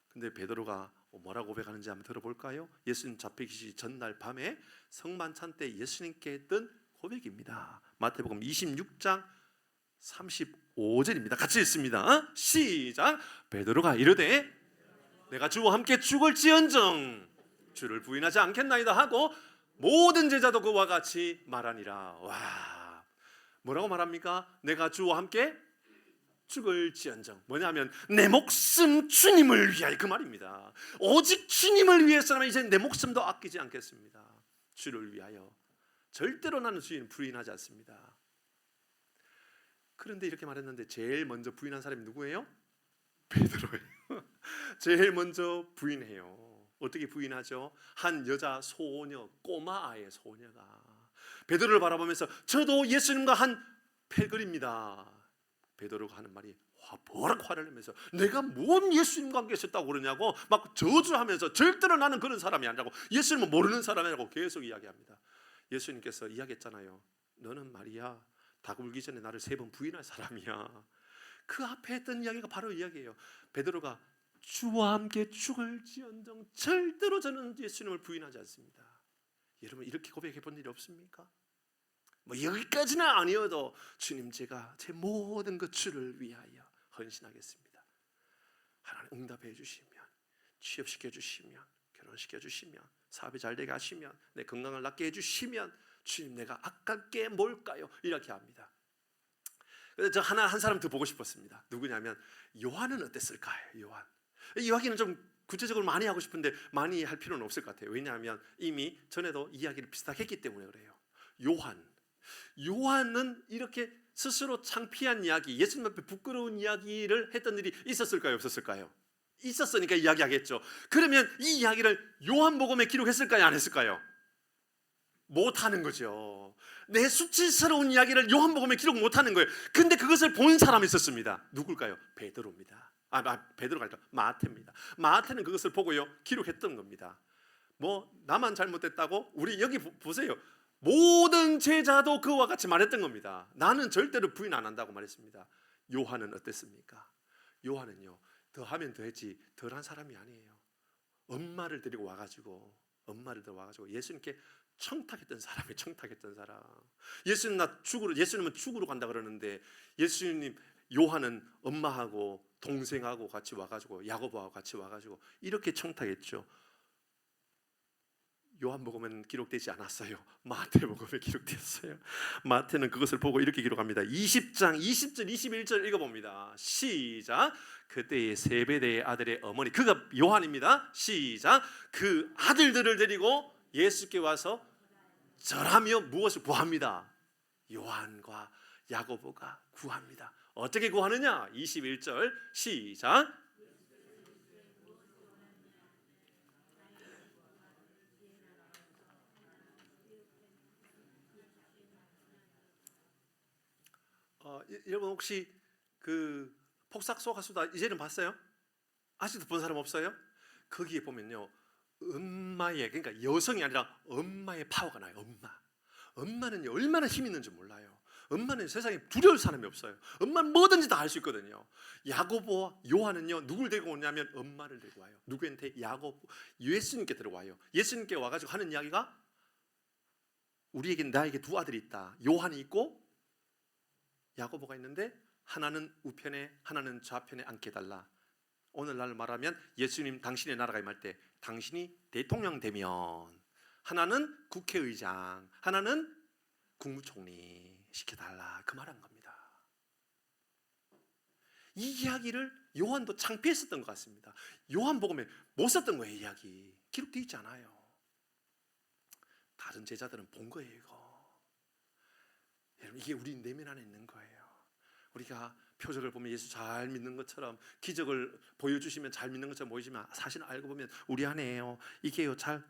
근데 베드로가 뭐라고 고백하는지 한번 들어볼까요? 예수님 잡히시기 전날 밤에 성만찬 때 예수님께 했던 고백입니다. 마태복음 26장 35절입니다. 같이 읽습니다. 시작. 베드로가 이르되 내가 주와 함께 죽을지언정 주를 부인하지 않겠나이다 하고 모든 제자도 그와 같이 말하니라. 와, 뭐라고 말합니까? 내가 주와 함께 죽을지언정. 뭐냐면 내 목숨 주님을 위하여, 그 말입니다. 오직 주님을 위해서라면 이제 내 목숨도 아끼지 않겠습니다. 주를 위하여 절대로 나는 주님 부인하지 않습니다. 그런데 이렇게 말했는데 제일 먼저 부인한 사람이 누구예요? 베드로예요. 제일 먼저 부인해요. 어떻게 부인하죠? 한 여자 소녀, 꼬마 아이의 소녀가 베드로를 바라보면서 저도 예수님과 한 패거리입니다. 베드로가 하는 말이 뭐라고 화를 내면서 내가 뭔 예수님과 함께 있었다고 그러냐고 막 저주하면서 절대로 나는 그런 사람이 아니라고, 예수님은 모르는 사람이라고 계속 이야기합니다. 예수님께서 이야기했잖아요. 너는 말이야 닭 울기 전에 나를 3번 부인할 사람이야. 그 앞에 했던 이야기가 바로 이야기예요. 베드로가 주와 함께 죽을지언정 절대로 저는 예수님을 부인하지 않습니다. 여러분 이렇게 고백해 본 일이 없습니까? 뭐 여기까지는 아니어도 주님 제가 제 모든 것 주를 위하여 헌신하겠습니다. 하나님 응답해 주시면, 취업시켜 주시면, 결혼시켜 주시면, 사업이 잘 되게 하시면, 내 건강을 낫게 해주시면 주님 내가 아깝게 뭘까요? 이렇게 합니다. 그래서 저 한 사람 더 보고 싶었습니다. 누구냐면 요한은 어땠을까요? 요한. 이 이야기는 좀 구체적으로 많이 하고 싶은데 많이 할 필요는 없을 것 같아요. 왜냐하면 이미 전에도 이야기를 비슷하게 했기 때문에 그래요. 요한은 이렇게 스스로 창피한 이야기, 예수님 앞에 부끄러운 이야기를 했던 일이 있었을까요? 없었을까요? 있었으니까 이야기하겠죠. 그러면 이 이야기를 요한복음에 기록했을까요? 안 했을까요? 못하는 거죠. 내 수치스러운 이야기를 요한복음에 기록 못하는 거예요. 근데 그것을 본 사람이 있었습니다. 누굴까요? 베드로입니다. 베드로가 아니라 마태입니다. 마태는 그것을 보고요 기록했던 겁니다. 뭐 나만 잘못했다고? 우리 여기 보세요. 모든 제자도 그와 같이 말했던 겁니다. 나는 절대로 부인 안 한다고 말했습니다. 요한은 어땠습니까? 요한은요 더하면 더했지 덜한 사람이 아니에요. 엄마를 데리고 와가지고 예수님께 청탁했던 사람이 청탁했던 사람. 예수님은 죽으러 간다 그러는데 예수님 요한은 엄마하고 동생하고 같이 와가지고 야고보하고 같이 와가지고 이렇게 청탁했죠. 요한복음은 기록되지 않았어요. 마태복음에 기록되었어요. 마태는 그것을 보고 이렇게 기록합니다. 20장 20절 21절 읽어봅니다. 시작. 그때의 세베대의 아들의 어머니, 그가 요한입니다. 시작. 그 아들들을 데리고 예수께 와서 절하며 무엇을 구합니다? 요한과 야고보가 구합니다. 어떻게 구하느냐? 21절 시작. 여러분 혹시 그 폭삭소 가수다 이제는 봤어요? 아직도 본 사람 없어요? 거기에 보면요 엄마의, 그러니까 여성이 아니라 엄마의 파워가 나요. 엄마는 얼마나 힘 있는지 몰라요. 엄마는 세상에 두려울 사람이 없어요. 엄마는 뭐든지 다 할 수 있거든요. 야고보와 요한은요, 누굴 데리고 오냐면 엄마를 데리고 와요. 누구한테? 예수님께 데려와요. 예수님께 와가지고 하는 이야기가, 나에게 두 아들이 있다. 요한이 있고 야고보가 있는데 하나는 우편에 하나는 좌편에 앉게 해달라. 오늘날 말하면 예수님 당신의 나라가 임할 때 당신이 대통령 되면 하나는 국회의장, 하나는 국무총리 시켜달라, 그 말한 겁니다. 이 이야기를 요한도 창피했었던 것 같습니다. 요한복음에 못 썼던 거예요. 이야기 기록되어 있지 않아요. 다른 제자들은 본 거예요. 이거 여러분, 이게 우리 내면 안에 있는 거예요. 우리가 표적을 보면 예수 잘 믿는 것처럼, 기적을 보여주시면 잘 믿는 것처럼 보이지만 사실 알고 보면 우리 안에요, 이게요, 참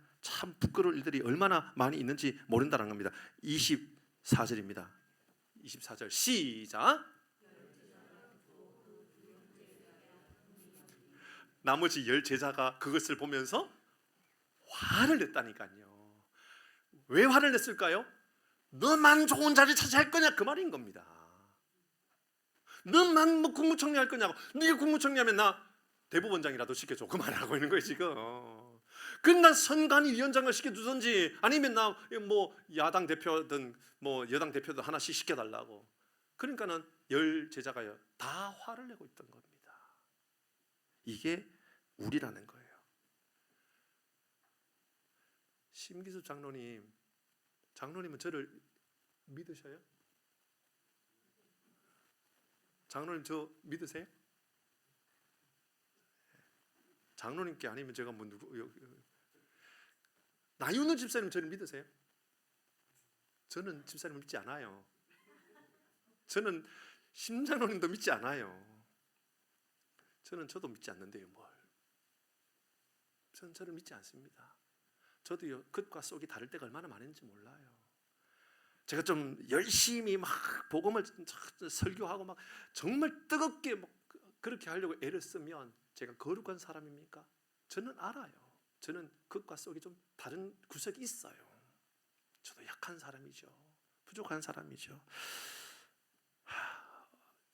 부끄러울 일들이 얼마나 많이 있는지 모른다는 겁니다. 24절입니다. 24절 시작. 나머지 10 제자가 그것을 보면서 화를 냈다니까요. 왜 화를 냈을까요? 너만 좋은 자리 차지할 거냐, 그 말인 겁니다. 너만 뭐 국무총리 할 거냐고. 네가 국무총리하면 나 대법원장이라도 시켜줘, 그 말을 하고 있는 거예요 지금. 그럼 난 선관위 위원장을 시켜주든지, 아니면 나 뭐 야당 대표든 뭐 여당 대표든 하나씩 시켜달라고. 그러니까는 10 제자가요, 다 화를 내고 있던 겁니다. 이게 우리라는 거예요. 심기수 장로님은 저를 믿으셔요? 장로님 저 믿으세요? 장로님께 아니면 제가 뭐 누구, 나윤호 집사님 저를 믿으세요? 저는 집사님을 믿지 않아요. 저는 심장로님도 믿지 않아요. 저도 믿지 않는데요, 뭘. 저는 저를 믿지 않습니다. 저도요, 겉과 속이 다를 때가 얼마나 많은지 몰라요. 제가 좀 열심히 막 복음을 설교하고 막 정말 뜨겁게 막 그렇게 하려고 애를 쓰면 제가 거룩한 사람입니까? 저는 알아요. 저는 겉과 속이 좀 다른 구석이 있어요. 저도 약한 사람이죠. 부족한 사람이죠.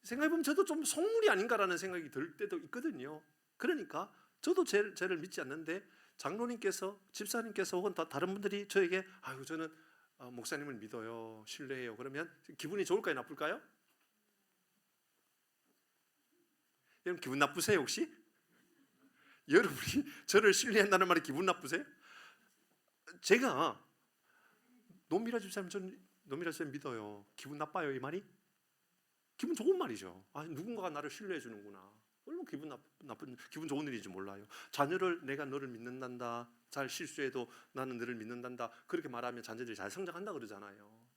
생각해보면 저도 좀 속물이 아닌가라는 생각이 들 때도 있거든요. 그러니까 저도 저를 믿지 않는데, 장로님께서, 집사님께서 혹은 다른 분들이 저에게 아유 저는 목사님을 믿어요, 신뢰해요, 그러면 기분이 좋을까요, 나쁠까요? 여러분 기분 나쁘세요 혹시? 여러분이 저를 신뢰한다는 말이 기분 나쁘세요? 제가 노미라 집사님, 저는 노미라 집사님 믿어요, 기분 나빠요 이 말이? 기분 좋은 말이죠. 아, 누군가가 나를 신뢰해 주는구나. 얼마나 기분 좋은 일인지 몰라요. 내가 너를 믿는단다, 잘 실수해도 나는 너를 믿는단다, 그렇게 말하면 자녀들이 잘 성장한다 그러잖아요.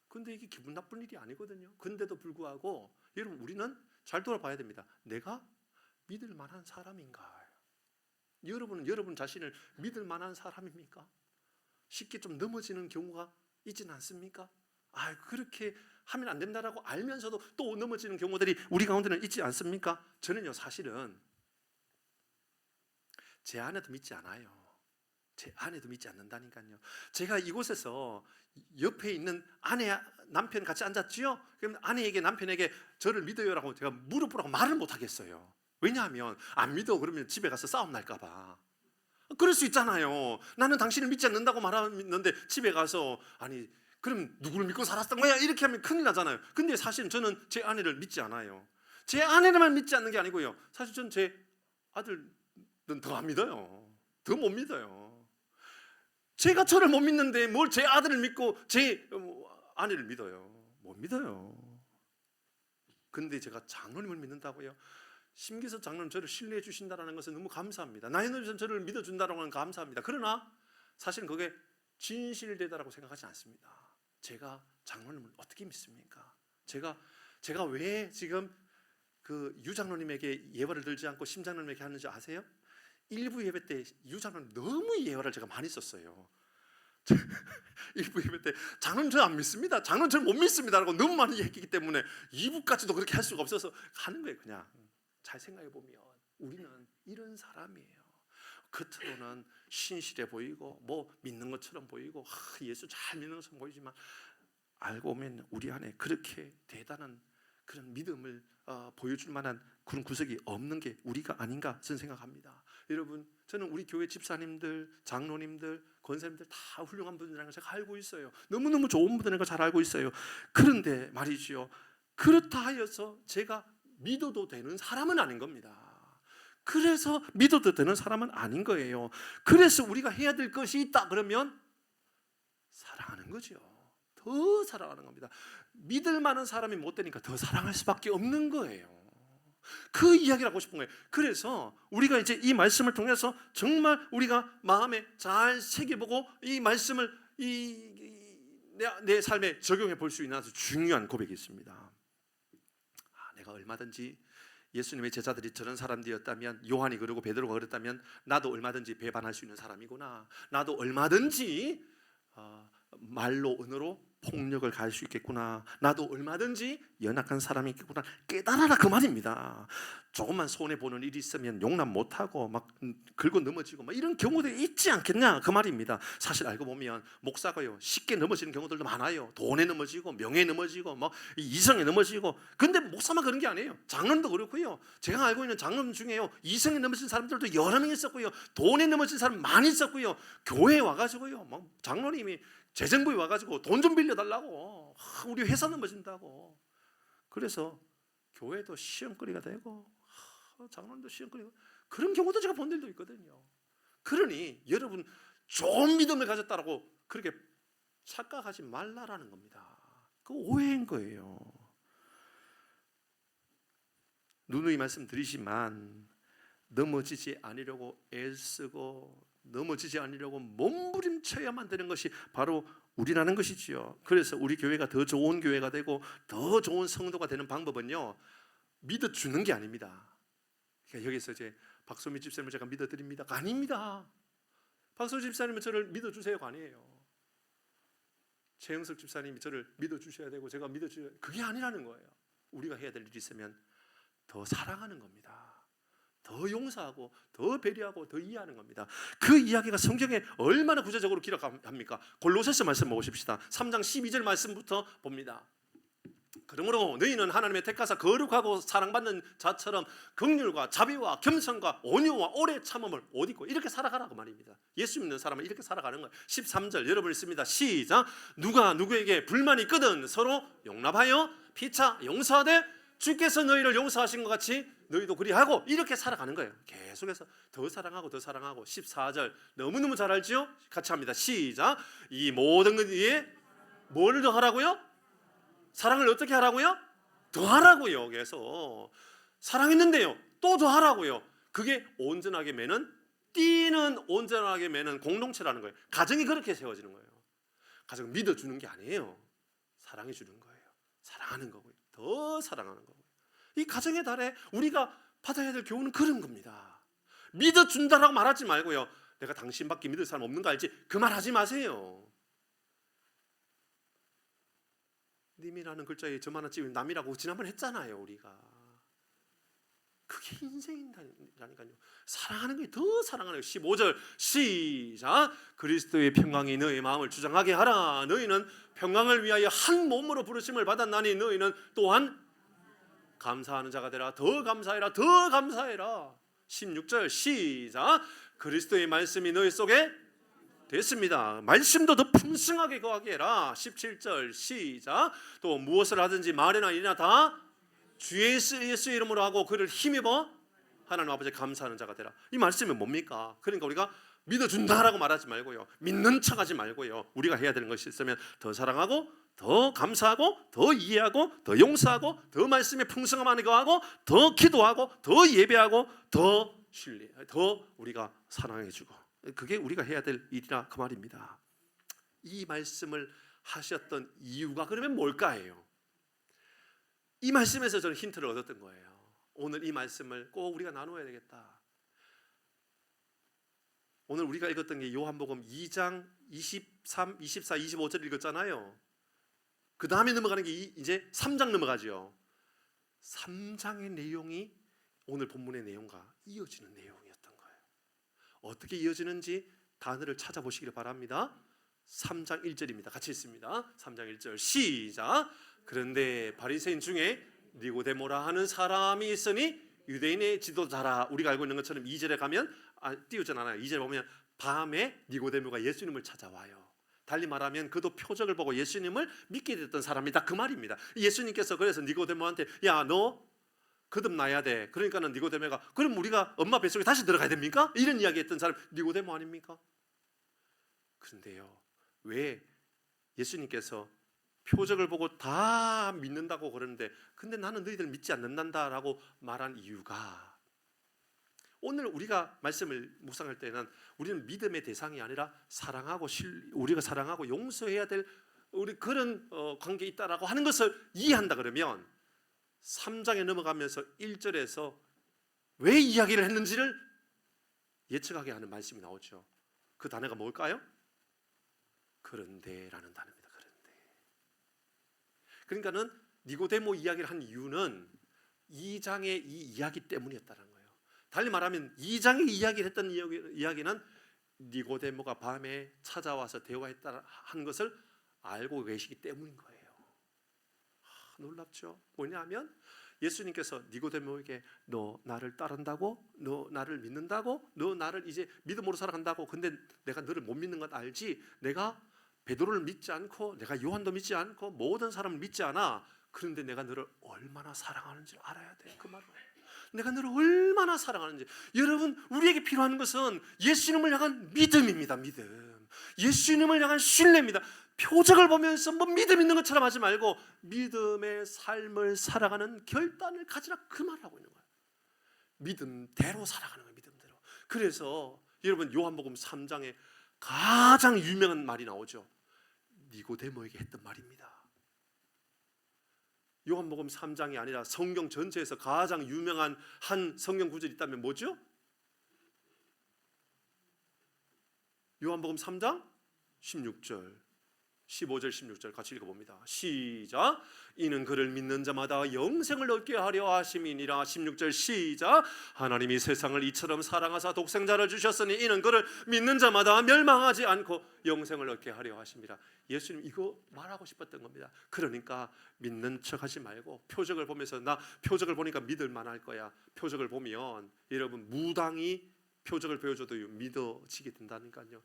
근데 이게 기분 나쁜 일이 아니거든요. 근데도 불구하고 여러분, 우리는 잘 돌아봐야 됩니다. 내가 믿을 만한 사람인가? 여러분은 여러분 자신을 믿을 만한 사람입니까? 쉽게 좀 넘어지는 경우가 있지는 않습니까? 그렇게 하면 안 된다라고 알면서도 또 넘어지는 경우들이 우리 가운데는 있지 않습니까? 저는요, 사실은 제 아내도 믿지 않아요. 제 아내도 믿지 않는다니까요. 제가 이곳에서 옆에 있는 남편 같이 앉았지요? 그럼 남편에게 저를 믿어요라고 제가 물어보라고 말을 못 하겠어요. 왜냐하면 안 믿어 그러면 집에 가서 싸움 날까 봐. 그럴 수 있잖아요. 나는 당신을 믿지 않는다고 말하는데 집에 가서 그럼 누구를 믿고 살았던 거야? 이렇게 하면 큰일 나잖아요. 근데 사실은 저는 제 아내를 믿지 않아요. 제 아내만 믿지 않는 게 아니고요, 사실 저는 제 아들은 더 안 믿어요. 더 못 믿어요. 제가 저를 못 믿는데 뭘 제 아들을 믿고 제 아내를 믿어요? 못 믿어요. 근데 제가 장로님을 믿는다고요? 심기섭 장로님 저를 신뢰해 주신다는 것은 너무 감사합니다. 나현우 전 저를 믿어준다는 건 감사합니다. 그러나 사실은 그게 진실되다라고 생각하지 않습니다. 제가 장로님을 어떻게 믿습니까? 제가 왜 지금 그 유 장로님에게 예화를 들지 않고 심 장로님에게 하는지 아세요? 일부 예배 때 유 장로님 너무 예화를 제가 많이 썼어요. 일부 예배 때 장로님 저 안 믿습니다, 장로님 저 못 믿습니다라고 너무 많이 얘기했기 때문에 2부까지도 그렇게 할 수가 없어서 하는 거예요. 그냥 잘 생각해 보면 우리는 이런 사람이에요. 겉으로는 신실해 보이고 뭐 믿는 것처럼 보이고 예수 잘 믿는 것처럼 보이지만 알고 보면 우리 안에 그렇게 대단한 그런 믿음을 보여줄 만한 그런 구석이 없는 게 우리가 아닌가 저는 생각합니다. 여러분, 저는 우리 교회 집사님들, 장로님들, 권사님들 다 훌륭한 분들이라는 걸 제가 알고 있어요. 너무너무 좋은 분들이라는 걸 잘 알고 있어요. 그런데 말이죠, 그렇다 하여서 제가 믿어도 되는 사람은 아닌 겁니다. 그래서 믿어도 되는 사람은 아닌 거예요. 그래서 우리가 해야 될 것이 있다 그러면 사랑하는 거죠. 더 사랑하는 겁니다. 믿을 만한 사람이 못 되니까 더 사랑할 수밖에 없는 거예요. 그 이야기를 하고 싶은 거예요. 그래서 우리가 이제 이 말씀을 통해서 정말 우리가 마음에 잘 새겨보고 이 말씀을 내 삶에 적용해 볼 수 있는 아주 중요한 고백이 있습니다. 내가 얼마든지 예수님의 제자들이 저런 사람들이었다면, 요한이 그러고 베드로가 그랬다면 나도 얼마든지 배반할 수 있는 사람이구나. 나도 얼마든지 말로 언어로 폭력을 가할 수 있겠구나. 나도 얼마든지 연약한 사람이 있겠구나. 깨달아라 그 말입니다. 조금만 손해보는 일이 있으면 용납 못하고 막 긁어 넘어지고 막 이런 경우들이 있지 않겠냐 그 말입니다. 사실 알고 보면 목사가요 쉽게 넘어지는 경우들도 많아요. 돈에 넘어지고 명예에 넘어지고 뭐 이성에 넘어지고. 근데 목사만 그런 게 아니에요. 장로도 그렇고요. 제가 알고 있는 장로 중에요 이성에 넘어진 사람들도 여러 명 있었고요. 돈에 넘어진 사람 많이 있었고요. 교회에 와가지고요 막 장로님이 재정부에 와가지고 돈 좀 빌려달라고, 우리 회사 넘어진다고. 그래서 교회도 시험거리가 되고 장로님도 시험거리가, 그런 경우도 제가 본 일도 있거든요. 그러니 여러분 좋은 믿음을 가졌다라고 그렇게 착각하지 말라라는 겁니다. 그 오해인 거예요. 누누이 말씀드리지만 넘어지지 않으려고 애쓰고 넘어지지 않으려고 몸부림쳐야만 되는 것이 바로 우리라는 것이지요. 그래서 우리 교회가 더 좋은 교회가 되고 더 좋은 성도가 되는 방법은요 믿어주는 게 아닙니다. 그러니까 여기서 이제 박소미 집사님을 제가 믿어드립니다 아닙니다. 박소미 집사님은 저를 믿어주세요가 아니에요. 최영석 집사님이 저를 믿어주셔야 되고 제가 믿어주셔야, 그게 아니라는 거예요. 우리가 해야 될 일이 있으면 더 사랑하는 겁니다. 더 용서하고 더 배려하고 더 이해하는 겁니다. 그 이야기가 성경에 얼마나 구체적으로 기록합니까? 골로새서 말씀 보십시다. 3장 12절 말씀부터 봅니다. 그러므로 너희는 하나님의 택하사 거룩하고 사랑받는 자처럼 긍휼과 자비와 겸손과 온유와 오래 참음을 옷 입고 이렇게 살아가라고 말입니다. 예수 믿는 사람은 이렇게 살아가는 거예요. 13절 여러분 읽습니다. 시작. 누가 누구에게 불만이 있거든 서로 용납하여 피차 용서하되 주께서 너희를 용서하신 것 같이 너희도 그리하고 이렇게 살아가는 거예요. 계속해서 더 사랑하고 더 사랑하고. 14절 너무너무 잘 알죠? 같이 합니다. 시작. 이 모든 것 위에 뭐를 더 하라고요? 사랑을 어떻게 하라고요? 더 하라고요. 계속 사랑했는데요 또 더 하라고요. 그게 온전하게 매는, 띠는 온전하게 매는 공동체라는 거예요. 가정이 그렇게 세워지는 거예요. 가정은 믿어주는 게 아니에요. 사랑해 주는 거예요. 사랑하는 거고요. 더 사랑하는 거고요. 이 가정의 달에 우리가 받아야 될 교훈은 그런 겁니다. 믿어준다라고 말하지 말고요. 내가 당신밖에 믿을 사람 없는 거 알지? 그 말 하지 마세요. 님이라는 글자에 점 하나 찍으면 남이라고 지난번에 했잖아요. 우리가 그게 인생이라니까요. 사랑하는 게 더 사랑하는 거예요. 15절 시작. 그리스도의 평강이 너의 마음을 주장하게 하라. 너희는 평강을 위하여 한 몸으로 부르심을 받았나니 너희는 또한 감사하는 자가 되라. 더 감사해라. 더 감사해라. 16절 시작. 그리스도의 말씀이 너희 속에 됐습니다. 말씀도 더 풍성하게 거하게 해라. 17절 시작. 또 무엇을 하든지 말이나 일이나 다 주 예수 이름으로 하고 그를 힘입어 하나님 아버지 감사하는 자가 되라. 이 말씀이 뭡니까? 그러니까 우리가 믿어준다라고 말하지 말고요, 믿는 척하지 말고요, 우리가 해야 되는 것이 있으면 더 사랑하고 더 감사하고 더 이해하고 더 용서하고 더 말씀에 풍성함 거하고 더 기도하고 더 예배하고 더 신뢰, 더 우리가 사랑해주고, 그게 우리가 해야 될 일이라 그 말입니다. 이 말씀을 하셨던 이유가 그러면 뭘까요? 이 말씀에서 저는 힌트를 얻었던 거예요. 오늘 이 말씀을 꼭 우리가 나눠야 되겠다. 오늘 우리가 읽었던 게 요한복음 2장 23, 24, 25절 읽었잖아요. 그 다음에 넘어가는 게 이제 3장 넘어가죠. 3장의 내용이 오늘 본문의 내용과 이어지는 내용이었던 거예요. 어떻게 이어지는지 단어를 찾아보시길 바랍니다. 3장 1절입니다. 같이 읽습니다. 3장 1절 시작. 그런데 바리새인 중에 니고데모라 하는 사람이 있으니 유대인의 지도자라. 우리가 알고 있는 것처럼 2절에 가면 띄우진 않아요. 2절에 보면 밤에 니고데모가 예수님을 찾아와요. 달리 말하면 그도 표적을 보고 예수님을 믿게 됐던 사람이다, 그 말입니다. 예수님께서 그래서 니고데모한테 야, 너 거듭나야 돼. 그러니까는 니고데모가 그럼 우리가 엄마 뱃속에 다시 들어가야 됩니까? 이런 이야기했던 사람 니고데모 아닙니까? 그런데요, 왜 예수님께서 표적을 보고 다 믿는다고 그러는데 근데 나는 너희들 믿지 않는다라고 말한 이유가, 오늘 우리가 말씀을 묵상할 때는 우리는 믿음의 대상이 아니라 사랑하고 우리가 사랑하고 용서해야 될 우리 그런 관계에 있다라고 하는 것을 이해한다 그러면 3장에 넘어가면서 1절에서 왜 이야기를 했는지를 예측하게 하는 말씀이 나오죠. 그 단어가 뭘까요? 그런데라는 단어입니다. 그러니까는 니고데모 이야기를 한 이유는 2장의 이 이야기 때문이었다는 거예요. 달리 말하면 2장의 이야기를 했던 이야기는 니고데모가 밤에 찾아와서 대화했다 한 것을 알고 계시기 때문인 거예요. 놀랍죠? 뭐냐면 예수님께서 니고데모에게 너 나를 따른다고? 너 나를 믿는다고? 너 나를 이제 믿음으로 살아간다고? 근데 내가 너를 못 믿는 건 알지? 내가 베드로를 믿지 않고 내가 요한도 믿지 않고 모든 사람을 믿지 않아. 그런데 내가 너를 얼마나 사랑하는지 알아야 돼. 그 말을. 내가 너를 얼마나 사랑하는지. 여러분, 우리에게 필요한 것은 예수님을 향한 믿음입니다. 믿음. 예수님을 향한 신뢰입니다. 표적을 보면서 뭐 믿음 있는 것처럼 하지 말고 믿음의 삶을 살아가는 결단을 가지라, 그 말을 하고 있는 거예요. 믿음대로 살아가는 거예요. 믿음대로. 그래서 여러분, 요한복음 3장에 가장 유명한 말이 나오죠. 니고데모에게 했던 말입니다. 요한복음 3장이 아니라 성경 전체에서 가장 유명한 한 성경 구절이 있다면 뭐죠? 요한복음 3장 16절 15절 16절 같이 읽어봅니다. 시작. 이는 그를 믿는 자마다 영생을 얻게 하려 하심이니라. 16절 시작. 하나님이 세상을 이처럼 사랑하사 독생자를 주셨으니 이는 그를 믿는 자마다 멸망하지 않고 영생을 얻게 하려 하심이라. 예수님 이거 말하고 싶었던 겁니다. 그러니까 믿는 척하지 말고 표적을 보면서 나 표적을 보니까 믿을 만할 거야. 표적을 보면 여러분 무당이 표적을 보여줘도 믿어지게 된다니까요.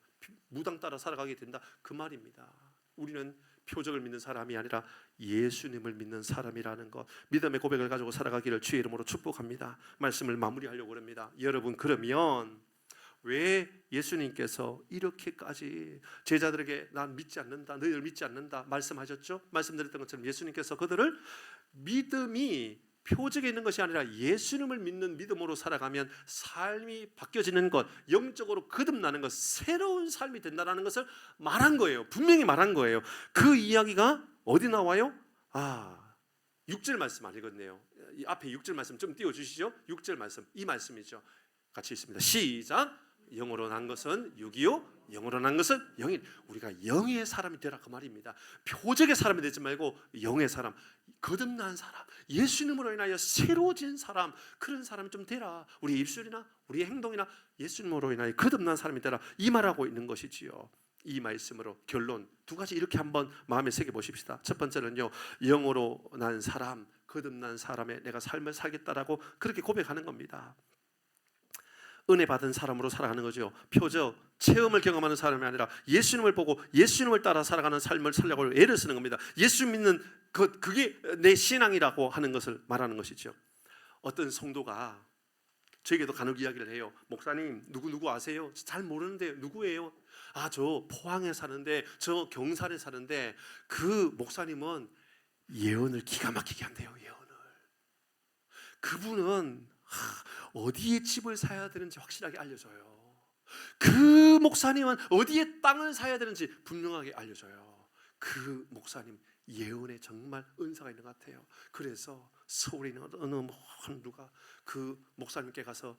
무당 따라 살아가게 된다, 그 말입니다. 우리는 표적을 믿는 사람이 아니라 예수님을 믿는 사람이라는 것, 믿음의 고백을 가지고 살아가기를 주의 이름으로 축복합니다. 말씀을 마무리하려고 합니다. 여러분, 그러면 왜 예수님께서 이렇게까지 제자들에게 난 믿지 않는다, 너희들 믿지 않는다 말씀하셨죠? 말씀드렸던 것처럼 예수님께서 그들을 믿음이 표적에 있는 것이 아니라 예수님을 믿는 믿음으로 살아가면 삶이 바뀌어지는 것, 영적으로 거듭나는 것, 새로운 삶이 된다는 것을 말한 거예요. 분명히 말한 거예요. 그 이야기가 어디 나와요? 6절 말씀 안 읽었네요. 이 앞에 6절 말씀 좀 띄워주시죠. 6절 말씀, 이 말씀이죠. 같이 읽습니다. 시작. 영으로 난 것은 육이요, 영으로 난 것은 영이. 우리가 영의 사람이 되라, 그 말입니다. 표적의 사람이 되지 말고 영의 사람, 거듭난 사람, 예수님으로 인하여 새로워진 사람, 그런 사람이 좀 되라. 우리 입술이나 우리의 행동이나 예수님으로 인하여 거듭난 사람이 되라, 이 말하고 있는 것이지요. 이 말씀으로 결론 두 가지 이렇게 한번 마음에 새겨 보십시다. 첫 번째는요, 영으로 난 사람, 거듭난 사람의 내가 삶을 살겠다라고 그렇게 고백하는 겁니다. 은혜 받은 사람으로 살아가는 거죠. 표적, 체험을 경험하는 사람이 아니라 예수님을 보고 예수님을 따라 살아가는 삶을 살려고 애를 쓰는 겁니다. 예수 믿는 그게 내 신앙이라고 하는 것을 말하는 것이죠. 어떤 성도가 저에게도 간혹 이야기를 해요. 목사님, 누구 아세요? 잘 모르는데 누구예요? 저 포항에 사는데, 저 경산에 사는데 그 목사님은 예언을 기가 막히게 한대요. 예언을. 그분은 어디에 집을 사야 되는지 확실하게 알려줘요. 그 목사님은 어디에 땅을 사야 되는지 분명하게 알려줘요. 그 목사님 예언에 정말 은사가 있는 것 같아요. 그래서 서울에 있는 어느 누가 그 목사님께 가서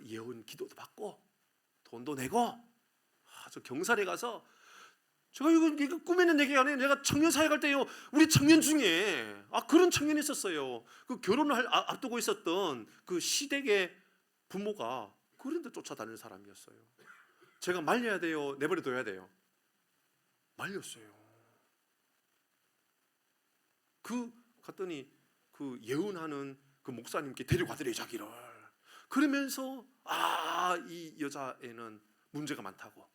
예언 기도도 받고 돈도 내고, 저 경산에 가서 제가 이거 꿈에는 얘기가 아니에요. 내가 청년 사회 갈 때요, 우리 청년 중에 그런 청년이 있었어요. 그 결혼을 앞두고 있었던 그 시댁의 부모가 그런데 쫓아다니는 사람이었어요. 제가 말려야 돼요, 내버려둬야 돼요? 말렸어요. 갔더니 그 예언하는 그 목사님께 데려가더래요, 자기를. 그러면서 이 여자애는 문제가 많다고.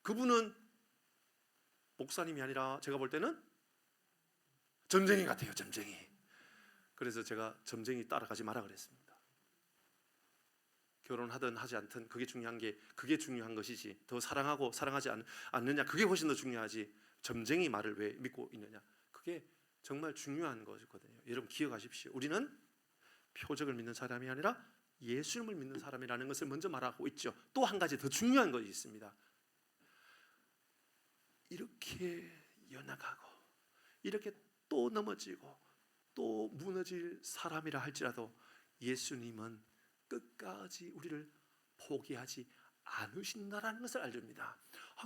그분은 목사님이 아니라 제가 볼 때는 점쟁이 같아요, 점쟁이. 그래서 제가 점쟁이 따라가지 마라 그랬습니다. 결혼하든 하지 않든 그게 중요한 것이지, 더 사랑하고 사랑하지 않느냐, 그게 훨씬 더 중요하지, 점쟁이 말을 왜 믿고 있느냐, 그게 정말 중요한 것이거든요. 여러분 기억하십시오. 우리는 표적을 믿는 사람이 아니라 예수님을 믿는 사람이라는 것을 먼저 말하고 있죠. 또 한 가지 더 중요한 것이 있습니다. 이렇게 연약하고 이렇게 또 넘어지고 또 무너질 사람이라 할지라도 예수님은 끝까지 우리를 포기하지 않으신다라는 것을 알립니다.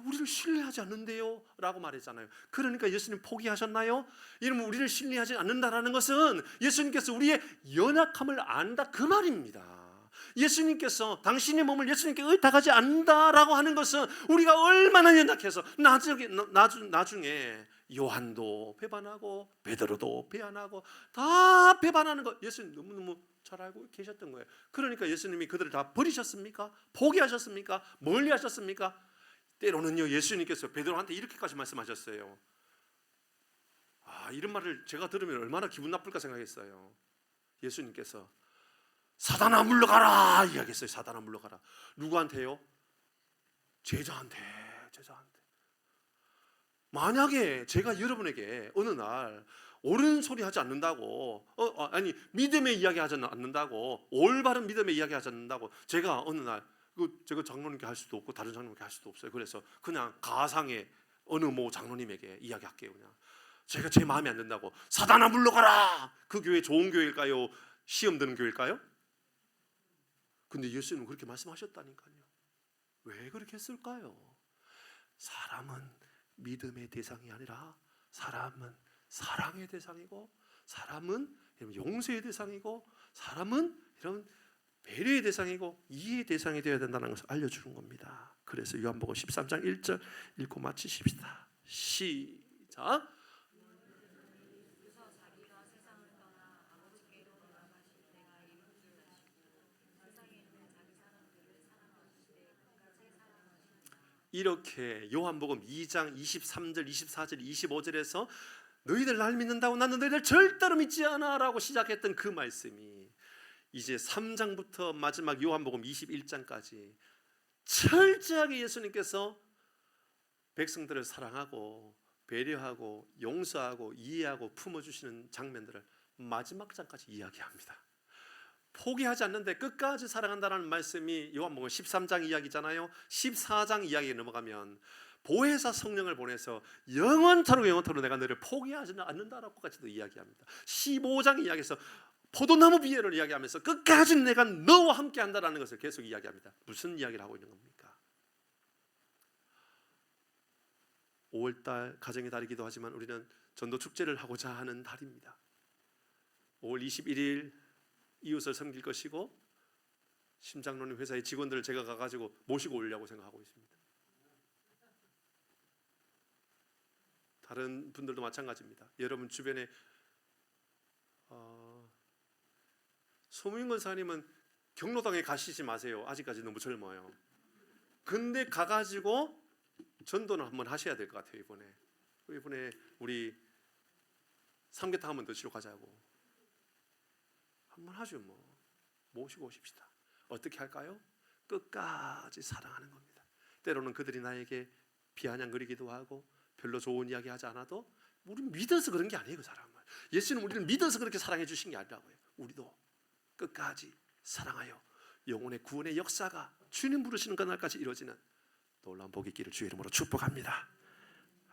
우리를 신뢰하지 않는데요 라고 말했잖아요. 그러니까 예수님 포기하셨나요? 이러면 우리를 신뢰하지 않는다라는 것은 예수님께서 우리의 연약함을 안다 그 말입니다. 예수님께서 당신의 몸을 예수님께 의탁하지 않는다라고 하는 것은 우리가 얼마나 연약해서 나중에 요한도 배반하고 베드로도 배반하고 다 배반하는 거 예수님 너무너무 잘 알고 계셨던 거예요. 그러니까 예수님이 그들을 다 버리셨습니까? 포기하셨습니까? 멀리하셨습니까? 때로는요, 예수님께서 베드로한테 이렇게까지 말씀하셨어요. 이런 말을 제가 들으면 얼마나 기분 나쁠까 생각했어요. 예수님께서 사단아 물러가라 이야기했어요. 사단아 물러가라. 누구한테요? 제자한테. 만약에 제가 여러분에게 어느 날 옳은 소리 하지 않는다고, 믿음의 이야기 하지 않는다고, 올바른 믿음의 이야기 하지 않는다고 제가 어느 날 제가 장로님께 할 수도 없고 다른 장로님께 할 수도 없어요. 그래서 그냥 가상의 어느 모 장로님에게 이야기할게요. 그냥 제가 제 마음에 안 든다고 사단아 물러가라. 그 교회 좋은 교회일까요? 시험 드는 교회일까요? 근데 예수님은 그렇게 말씀하셨다니까요. 왜 그렇게 했을까요? 사람은 믿음의 대상이 아니라 사람은 사랑의 대상이고, 사람은 용서의 대상이고, 사람은 이런 배려의 대상이고 이해의 대상이 되어야 된다는 것을 알려주는 겁니다. 그래서 요한복음 13장 1절 읽고 마치십시다. 시작. 이렇게 요한복음 2장 23절, 24절, 25절에서 너희들 날 믿는다고 나는 너희들 절대로 믿지 않아 라고 시작했던 그 말씀이 이제 3장부터 마지막 요한복음 21장까지 철저하게 예수님께서 백성들을 사랑하고 배려하고 용서하고 이해하고 품어주시는 장면들을 마지막 장까지 이야기합니다. 포기하지 않는데 끝까지 사랑한다는 말씀이 요한복음 13장 이야기잖아요. 14장 이야기에 넘어가면 보혜사 성령을 보내서 영원토록 내가 너를 포기하지 않는다라고까지도 이야기합니다. 15장 이야기에서 포도나무 비유를 이야기하면서 끝까지 내가 너와 함께 한다라는 것을 계속 이야기합니다. 무슨 이야기를 하고 있는 겁니까? 5월달 가정의 달이기도 하지만 우리는 전도 축제를 하고자 하는 달입니다. 5월 21일 이웃을 섬길 것이고 심장로님 회사의 직원들을 제가 가가지고 모시고 오려고 생각하고 있습니다. 다른 분들도 마찬가지입니다. 여러분 주변에 소무인 권사님은 경로당에 가시지 마세요. 아직까지 너무 젊어요. 근데 가가지고 전도는 한번 하셔야 될 것 같아요. 이번에 우리 삼계탕 한번 드시러 가자고. 한번 하죠. 모시고 오십시다. 어떻게 할까요? 끝까지 사랑하는 겁니다. 때로는 그들이 나에게 비아냥거리기도 하고 별로 좋은 이야기 하지 않아도 우리 믿어서 그런 게 아니에요. 그 사람은 예수는 우리를 믿어서 그렇게 사랑해 주신 게 아니라고요. 우리도 끝까지 사랑하여 영혼의 구원의 역사가 주님 부르시는 그날까지 이루어지는 놀라운 복이 있기를 주의 이름으로 축복합니다.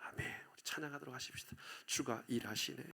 아멘. 우리 찬양하도록 하십시다. 주가 일하시네.